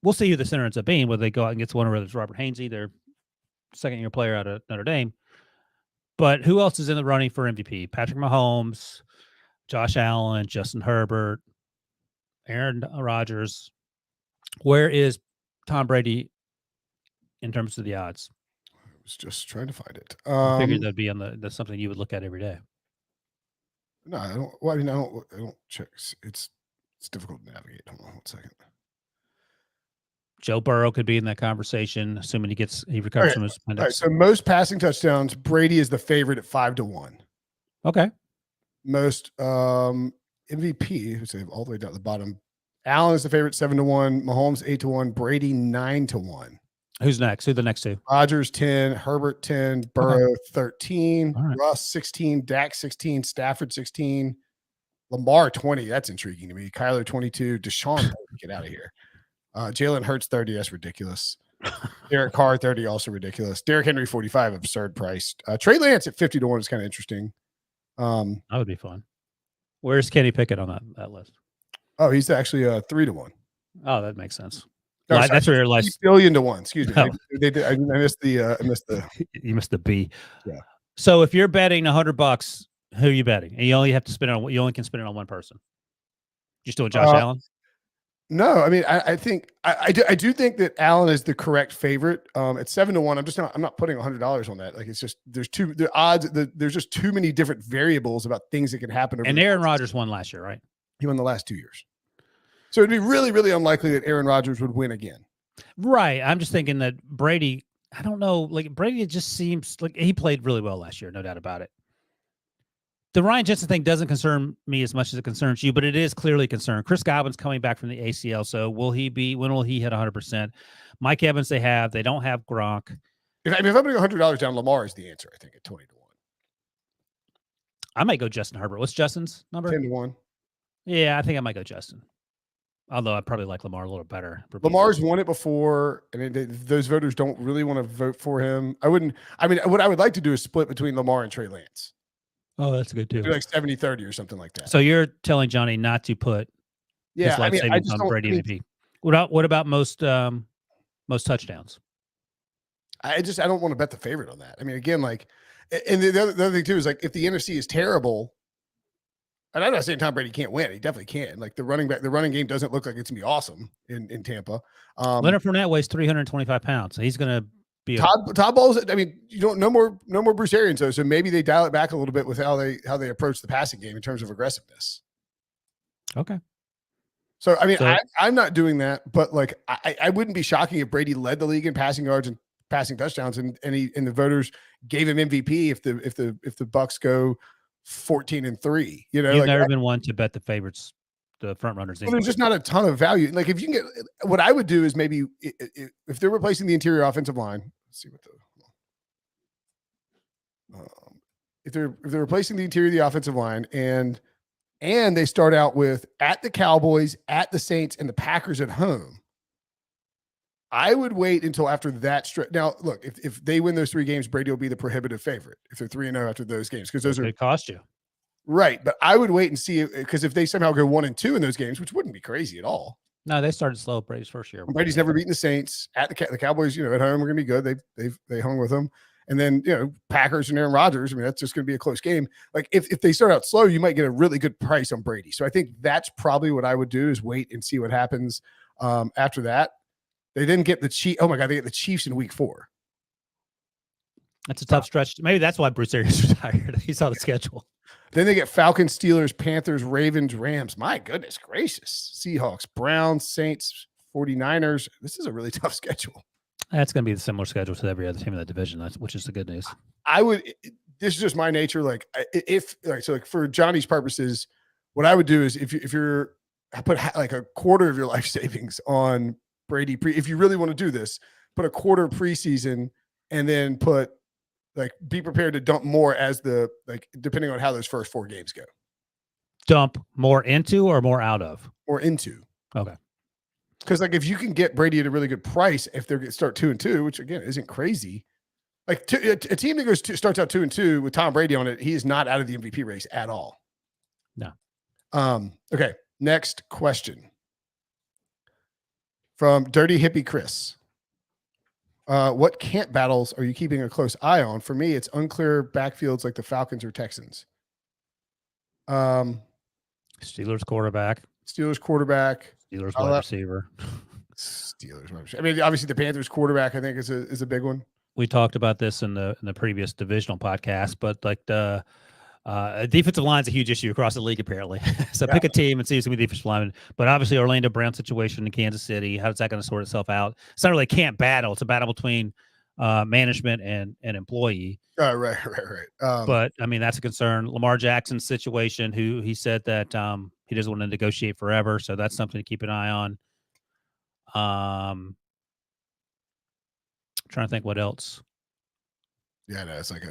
We'll see who the center ends up being, whether they go out and get one or whether it's Robert Hainsey, their second-year player out of Notre Dame. But who else is in the running for MVP? Patrick Mahomes, Josh Allen, Justin Herbert, Aaron Rodgers. Where is Tom Brady in terms of the odds?
I was just trying to find it.
I figured that'd be that's something you would look at every day.
No, I don't. Well, I mean, I don't check. It's difficult to navigate. Hold on 1 second.
Joe Burrow could be in that conversation, assuming he recovers from his appendix.
So most passing touchdowns, Brady is the favorite at 5-1.
Okay.
Most MVP, let's say all the way down at the bottom. Allen is the favorite 7-1. Mahomes 8-1. Brady 9-1.
Who's next? Who the next two?
Rodgers 10, Herbert 10, Burrow 13,
right.
Russ 16, Dak 16, Stafford 16, Lamar 20. That's intriguing to me. Kyler 22, Deshaun, get out of here. Jalen Hurts 30, that's ridiculous. Derek Carr 30, also ridiculous. Derrick Henry 45, absurd priced. Trey Lance at 50-1 is kind of interesting.
That would be fun. Where's Kenny Pickett on that list?
Oh, he's actually 3-1.
Oh, that makes sense.
No,
Well,
sorry,
that's where your last
3,000,000,000 to 1. Excuse me.
Oh.
They did, I missed the.
You missed the B.
Yeah.
So if you're betting $100, who are you betting? And you only have to spend it on. You only can spend it on one person. You still with Josh Allen?
No, I mean, I think I do think that Allen is the correct favorite. At 7-1, I'm not putting $100 on that. Like it's just there's just too many different variables about things that can happen.
And Aaron Rodgers won last year, right?
He won the last 2 years. So it'd be really, really unlikely that Aaron Rodgers would win again.
Right. I'm just thinking that Brady, I don't know, like Brady, it just seems like he played really well last year, no doubt about it. The Ryan Jensen thing doesn't concern me as much as it concerns you, but it is clearly a concern. Chris Godwin's coming back from the ACL, so when will he hit 100%? Mike Evans they don't have Gronk.
If I'm putting $100 down, Lamar is the answer, I think, at 20-1.
I might go Justin Herbert. What's Justin's number?
10-1.
Yeah, I think I might go Justin. Although I probably like Lamar a little better.
Lamar's won it before, and those voters don't really want to vote for him. What I would like to do is split between Lamar and Trey Lance.
Oh, that's good too.
Do like 70-30 or something like that.
So you're telling Johnny not to put his life savings on Brady MVP. What about most touchdowns?
I don't want to bet the favorite on that. I mean, again, like, and the other thing too is like if the NFC is terrible. And I'm not saying Tom Brady can't win. He definitely can. Like the running game doesn't look like it's gonna be awesome in Tampa.
Leonard Fournette weighs 325 pounds. So he's gonna be
Todd Bowles. I mean, no more Bruce Arians though. So maybe they dial it back a little bit with how they approach the passing game in terms of aggressiveness.
Okay.
So I mean, I'm not doing that, but like I wouldn't be shocking if Brady led the league in passing yards and passing touchdowns, and the voters gave him MVP if the Bucks go 14-3. You know,
you've never been one to bet the favorites, the front runners.
Well, there's just not a ton of value. Like if you can get, what I would do is maybe if they're replacing the interior offensive line. Let's see what if they're replacing the interior of the offensive line and they start out with at the Cowboys, at the Saints, and the Packers at home. I would wait until after that stretch. Now, look, if they win those 3 games, Brady will be the prohibitive favorite if they're 3-0 after those games, because those
could cost you.
Right. But I would wait and see, because if they somehow go 1-2 in those games, which wouldn't be crazy at all.
No, they started slow Brady's first year.
Brady's never beaten the Saints. At the Cowboys, at home are going to be good. They hung with them. And then, Packers and Aaron Rodgers, I mean, that's just going to be a close game. Like if they start out slow, you might get a really good price on Brady. So I think that's probably what I would do, is wait and see what happens after that. They didn't get the Chiefs. Oh my God, they get the Chiefs in week 4.
That's a tough stretch. Maybe that's why Bruce Arians retired. He saw the schedule.
Then they get Falcons, Steelers, Panthers, Ravens, Rams. My goodness gracious. Seahawks, Browns, Saints, 49ers. This is a really tough schedule.
That's going to be a similar schedule to every other team in that division, which is the good news.
This is just my nature. Like for Johnny's purposes, what I would do is if you're put like a quarter of your life savings on Brady, if you really want to do this, put a quarter preseason and then be prepared to dump more as depending on how those first 4 games go.
Dump more into or more out of?
Or into.
Okay.
Because if you can get Brady at a really good price, if they start 2-2, which again isn't crazy, a team that starts out 2-2 with Tom Brady on it, he is not out of the MVP race at all.
No.
Okay. Next question from Dirty Hippie Chris. What camp battles are you keeping a close eye on? For me, it's unclear backfields like the Falcons or Texans.
Steelers quarterback.
Steelers wide
receiver.
I mean, obviously the Panthers quarterback, I think is a big one.
We talked about this in the previous divisional podcast, but the defensive line is a huge issue across the league, apparently. So pick a team and see who's going to be defensive lineman. But obviously, Orlando Brown situation in Kansas City, how's that going to sort itself out? It's not really a camp battle. It's a battle between management and employee.
Right.
But, I mean, that's a concern. Lamar Jackson's situation, who he said that he doesn't want to negotiate forever. So that's something to keep an eye on. Trying to think what else.
Yeah, no, it's like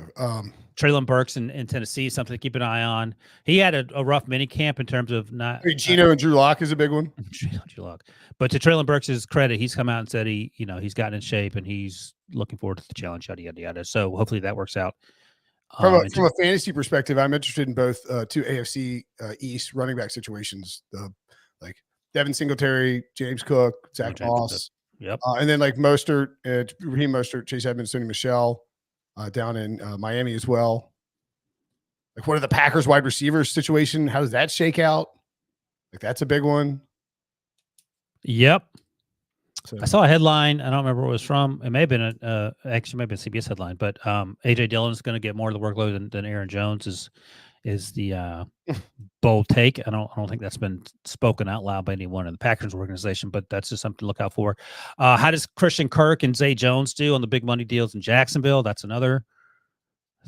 Treylon Burks in Tennessee, something to keep an eye on. He had a rough mini camp in terms of not.
Geno and Drew Lock is a big one.
Drew Lock, but to Treylon Burks' credit, he's come out and said he's gotten in shape and he's looking forward to the challenge. Yada yada yada. So hopefully that works out.
From
And
a fantasy perspective, I'm interested in both two AFC East running back situations. Like Devin Singletary, James Cook, Zach
James Cook.
Moss,
Yep.
and then like Mostert, Raheem Mostert, Chase Edmonds, Sony Michel down in Miami as well. Like, what are the Packers wide receivers situation? How does that shake out? Like, that's a big one.
Yep.
So,
I saw a headline. I don't remember where it was from. It may have been actually maybe a CBS headline, but AJ Dillon's going to get more of the workload than Aaron Jones is the bold take. I don't think that's been spoken out loud by anyone in the Packers organization, but that's just something to look out for. How does Christian Kirk and Zay Jones do on the big money deals in Jacksonville? That's another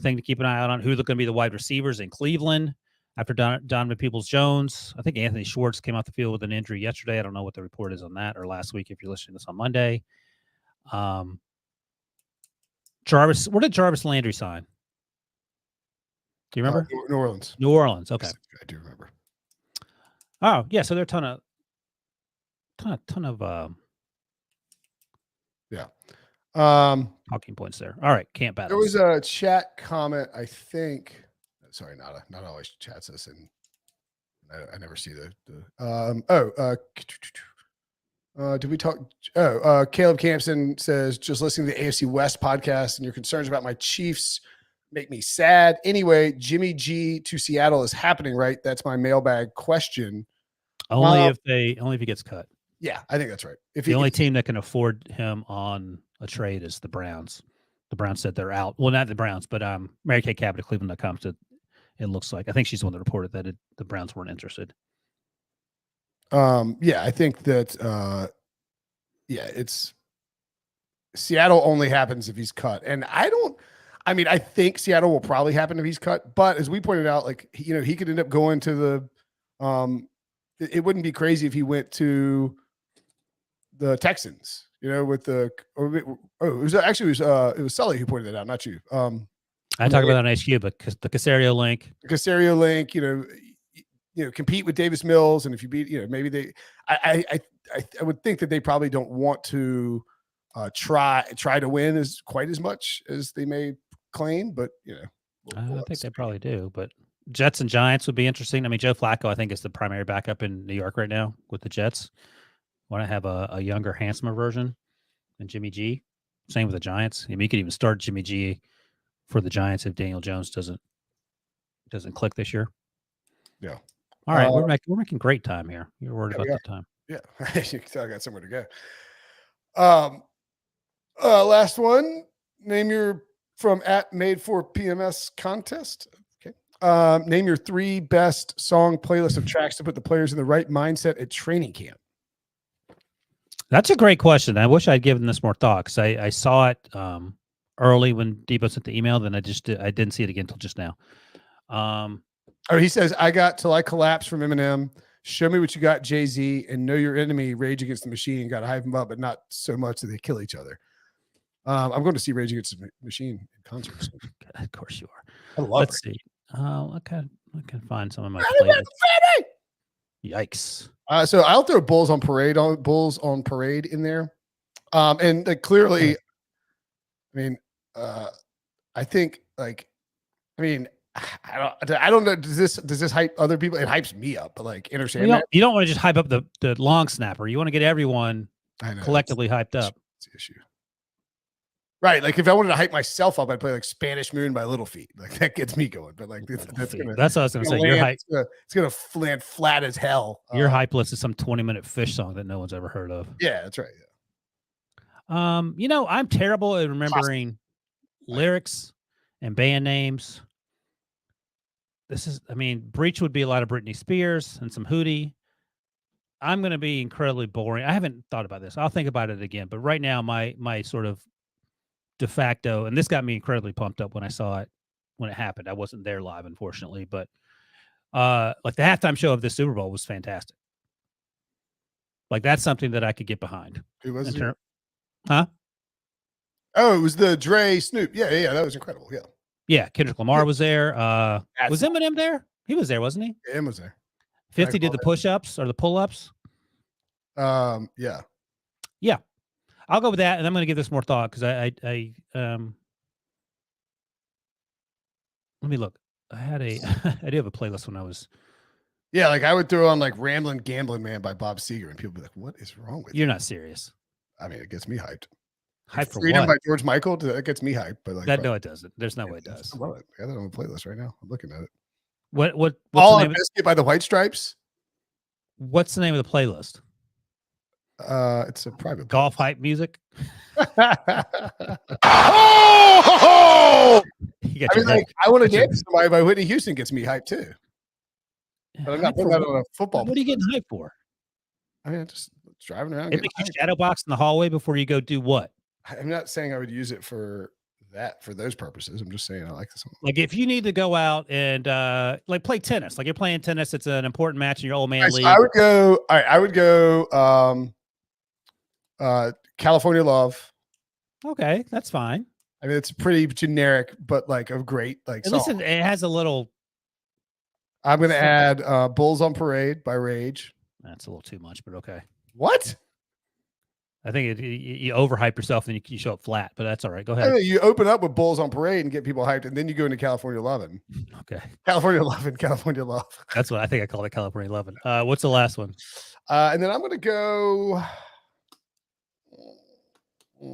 thing to keep an eye out on. Who's going to be the wide receivers in Cleveland after Donovan Peoples-Jones? I think Anthony Schwartz came off the field with an injury yesterday. I don't know what the report is on that, or last week if you're listening to this on Monday. Jarvis, where did Jarvis Landry sign? Do you remember?
New Orleans.
New Orleans. Okay.
I do remember.
Oh, yeah. So there are a ton of talking points there. All right. Camp battles.
There was a chat comment, I think. Sorry, not always chats us, and I never see did we talk? Caleb Campson says, just listening to the AFC West podcast and your concerns about my Chiefs make me sad. Anyway, Jimmy G to Seattle is happening, right? That's my mailbag question.
Only if he gets cut.
Yeah, I think that's right.
The only team that can afford him on a trade is the Browns. The Browns said they're out. Well, not the Browns, but Mary Kay Cabot at Cleveland.com said it looks like. I think she's the one that reported that the Browns weren't interested.
Yeah, I think that it's Seattle only happens if he's cut. And I think Seattle will probably happen if he's cut, but as we pointed out, like, he could end up going to the it wouldn't be crazy if he went to the Texans, with it was Sully who pointed that out, not you.
I talk about that on HQ, but the Caserio link, compete with Davis Mills. And if you beat, maybe I would think that they probably don't want to try to win quite as much as they may claim, but I think they probably do, but Jets and Giants would be interesting. I mean, Joe Flacco, I think, is the primary backup in New York right now with the Jets. Want to have a younger, handsomer version than Jimmy G. Same with the Giants. I mean, you could even start Jimmy G for the Giants if Daniel Jones doesn't click this year.
Yeah.
All right, we're making great time here. You're worried about the time.
Yeah, I got somewhere to go. Last one. Name your from @made4PMS contest. Okay. Name your 3 best song playlist of tracks to put the players in the right mindset at training camp.
That's a great question. I wish I'd given this more thought because I saw it early when Debo sent the email. Then I didn't see it again until just now.
He says, I got Till I Collapse from Eminem. Show Me What You Got, Jay-Z, and Know Your Enemy, Rage Against the Machine. Got to hype them up, but not so much that they kill each other. I'm going to see Rage Against the Machine in concert. So.
Of course you are.
I love
Let's see. I can find some of my playlists. Yikes.
So I'll throw Bulls on Parade in there. And clearly, I think I don't know. Does this hype other people? It hypes me up, but like Enter Sandman.
You don't want to just hype up the long snapper. You want to get everyone collectively hyped up.
That's the issue. Right. Like if I wanted to hype myself up, I'd play like Spanish Moon by Little Feat. Like that gets me going. But like that's what I was going to say. Your hype, it's going to land flat as hell.
Your hype list is some 20-minute Fish song that no one's ever heard of.
Yeah, that's right.
Yeah. I'm terrible at remembering lyrics and band names. Breach would be a lot of Britney Spears and some Hootie. I'm going to be incredibly boring. I haven't thought about this. I'll think about it again. But right now, my sort of de facto, and this got me incredibly pumped up when I saw it when it happened. I wasn't there live, unfortunately, but like the halftime show of this Super Bowl was fantastic. Like that's something that I could get behind.
Who was it?
Huh?
Oh, it was the Dre Snoop. Yeah, that was incredible. Yeah.
Yeah, Kendrick Lamar was there. Was Eminem there? He was there, wasn't he?
Eminem was there.
50 did the push-ups or the pull-ups.
Yeah.
I'll go with that, and I'm going to give this more thought because Let me look. I do have a playlist when I was.
Yeah, like I would throw on like "Ramblin' Gamblin' Man" by Bob Seger, and people would be like, "What is wrong with you?"
You're not serious.
I mean, it gets me hyped.
Hype for
"Freedom"
what?
by George Michael, that gets me hyped. But like,
No, it doesn't. There's no way it does.
I love it. I got it on the playlist right now. I'm looking at it.
What's
"All
the
on
name?
Biscuit" by the White Stripes.
What's the name of the playlist?
It's a private
Golf hype music.
Oh!
You got
I mean,
your
like, "I Want to Dance with Somebody" by Whitney Houston gets me hyped too. But I'm not
Hype
putting
for
that on a football.
What are you getting hyped for?
I mean, just driving around.
It makes you shadow box in the hallway before you go do what?
I'm not saying I would use it for those purposes. I'm just saying I like this one.
Like if you need to go out and like play tennis, like you're playing tennis, it's an important match in your old man league.
So I would go "California Love."
Okay, that's fine.
I mean, it's pretty generic, but like a great like
At
song.
least it has a little.
I'm gonna add "Bulls on Parade" by Rage.
That's a little too much, but okay.
What?
I think you overhype yourself and you show up flat, but that's all right. Go
I
ahead.
mean, you open up with "Bulls on Parade" and get people hyped, and then you go into "California Lovin'."
Okay,
California Lovin', California Love.
that's what I think I called it. California 11. What's the last one?
And then I'm gonna go. I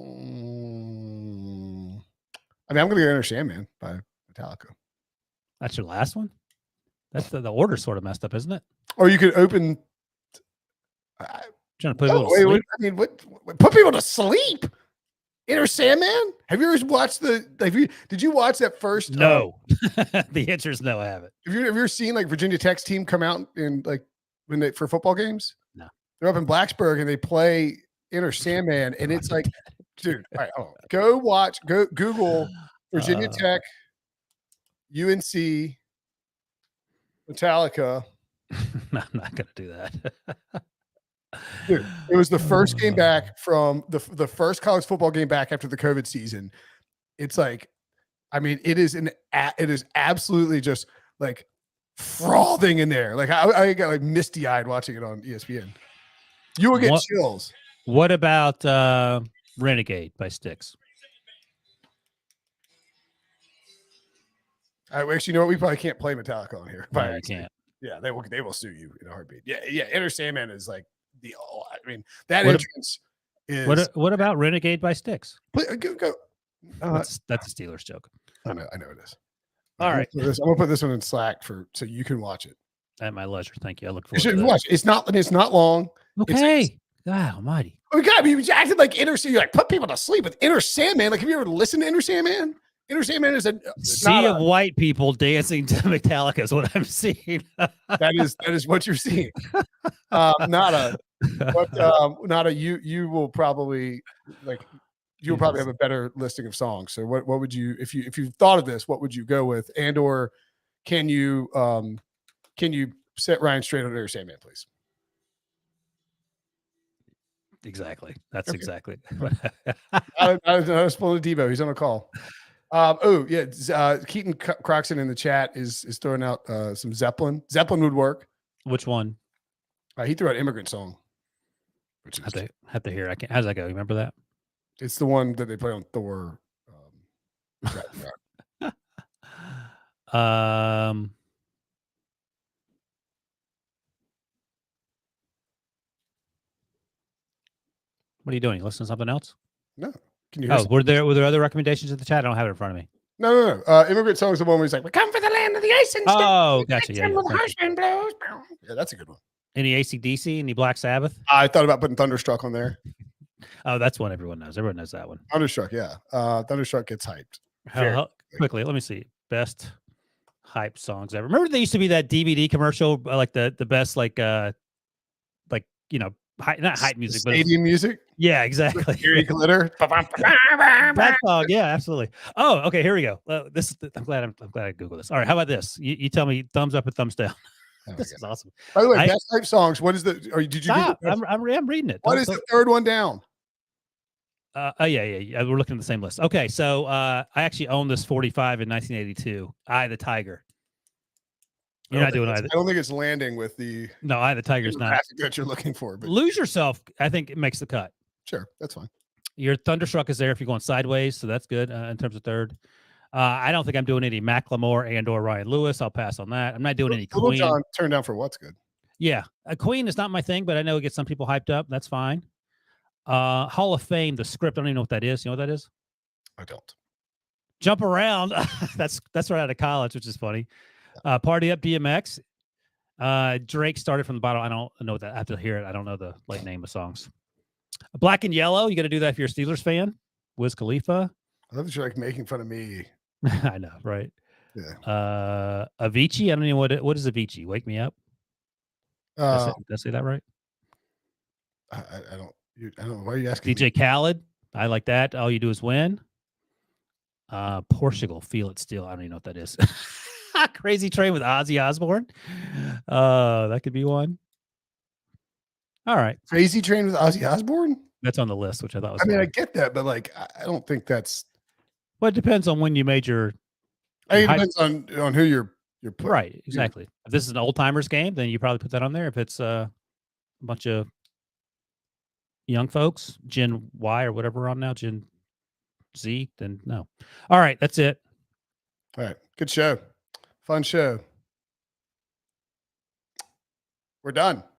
mean, I'm gonna go "Inner Sandman" by Metallica.
That's your last one. That's the order sort of messed up, isn't it?
Or you could open.
Trying to put
Oh,
people to sleep.
I mean, what put people to sleep? "Inner Sandman"? Have you ever watched did you watch that first?
No. The answer is no, I haven't.
Have you ever seen like Virginia Tech's team come out in like for football games?
No.
They're up in Blacksburg and they play "Inner Sandman," and it's like, dude, all right, go Google Virginia Tech, UNC, Metallica.
No, I'm not gonna do that.
Dude, it was the first game back from the first college football game back after the COVID season. It's like, I mean, it is absolutely just like frothing in there. Like I got like misty eyed watching it on ESPN. You will get chills.
What about Renegade by Styx?
Actually, you know what? We probably can't play Metallica on here.
No, you can't.
Yeah, they will sue you in a heartbeat. Yeah. "Inner Sandman" is like I mean, that entrance is.
What about Renegade by Styx?
Go.
That's a Steelers joke.
I know it is.
All right.
I'm gonna put this one in Slack so you can watch it.
At my leisure. Thank you. I look
You
forward to
should
that.
watch it. It's not long.
Okay. God almighty.
Oh God, you acted like Inner Sandman. You like put people to sleep with "Inner Sandman." Like, have you ever listened to "Inner Sandman"? "Inner Sandman" is a
sea of white people dancing to Metallica is what I'm seeing.
that is what you're seeing. You will probably have a better listing of songs. So what would you, if you thought of this, what would you go with? And or can you set Ryan straight on "Inner Sandman," please?
Exactly. That's
Okay.
exactly.
I was pulling Debo. He's on a call. Keaton Croxton in the chat is throwing out some Zeppelin. Zeppelin would work.
Which one?
He threw out "Immigrant Song," which is
Have to hear. I can't. How's that go? You remember that?
it's the one that they play on Thor.
What are you doing? You listening to something else?
No. Can you hear?
Were there other recommendations in the chat? I don't have it in front of me.
No. "Immigrant Song" is the one where he's like, "We come for the land of the ice and snow."
Oh, gotcha. Yeah,
The harshman blows. Yeah, that's a good one.
Any AC/DC? Any Black Sabbath?
I thought about putting "Thunderstruck" on there.
Oh, that's one everyone knows. Everyone knows that one.
"Thunderstruck," yeah. "Thunderstruck" gets hyped.
Quickly, let me see. Best hype songs ever. Remember there used to be that DVD commercial, like the best not hype music, but
stadium music.
Yeah, exactly.
Gary Glitter.
That song, yeah, absolutely. Oh, okay, here we go. I'm glad I Googled this. All right, how about this? You tell me thumbs up and thumbs down. This is awesome.
By the way, best hype songs. What is the? Or did you?
Stop. I'm reading it.
What is the third one down?
Yeah. We're looking at the same list. Okay, so I actually owned this 45 in 1982. Eye the Tiger. You're not doing either.
I don't think it's landing with the.
No, Eye the Tiger's not.
That you're looking for. But
Lose Yourself, I think it makes the cut.
Sure, that's fine.
Your Thunderstruck is there if you're going sideways, so that's good in terms of third. I don't think I'm doing any Macklemore and or Ryan Lewis. I'll pass on that. I'm not doing any
Little
Queen.
John turned down for what's good.
Yeah, a Queen is not my thing, but I know it gets some people hyped up. That's fine. Hall of Fame, the script. I don't even know what that is. You know what that is?
I don't.
Jump Around. that's right out of college, which is funny. Party Up DMX. Drake started from the bottom. I don't know that. I have to hear it. I don't know the name of songs. Black and Yellow. You got to do that if you're a Steelers fan. Wiz Khalifa.
I love that you're like making fun of me.
I know, right?
Yeah.
Avicii. I don't know what is Avicii. Wake Me Up. Did I say that right?
I don't. I don't know. Why are you asking?
DJ Khaled. I like that. All You Do Is Win. Portugal. Feel It Still. I don't even know what that is. Crazy Train with Ozzy Osbourne. That could be one. All right.
Crazy Train with Ozzy Osbourne?
That's on the list, which I thought was
I
funny.
get that, but like, I don't think that's.
Well, it depends on when you made your.
I think it depends on who you're putting.
Right. Exactly. If this is an old timers game, then you probably put that on there. If it's a bunch of young folks, Gen Y or whatever we're on now, Gen Z, then no. All right. That's it.
All right. Good show. Fun show. We're done.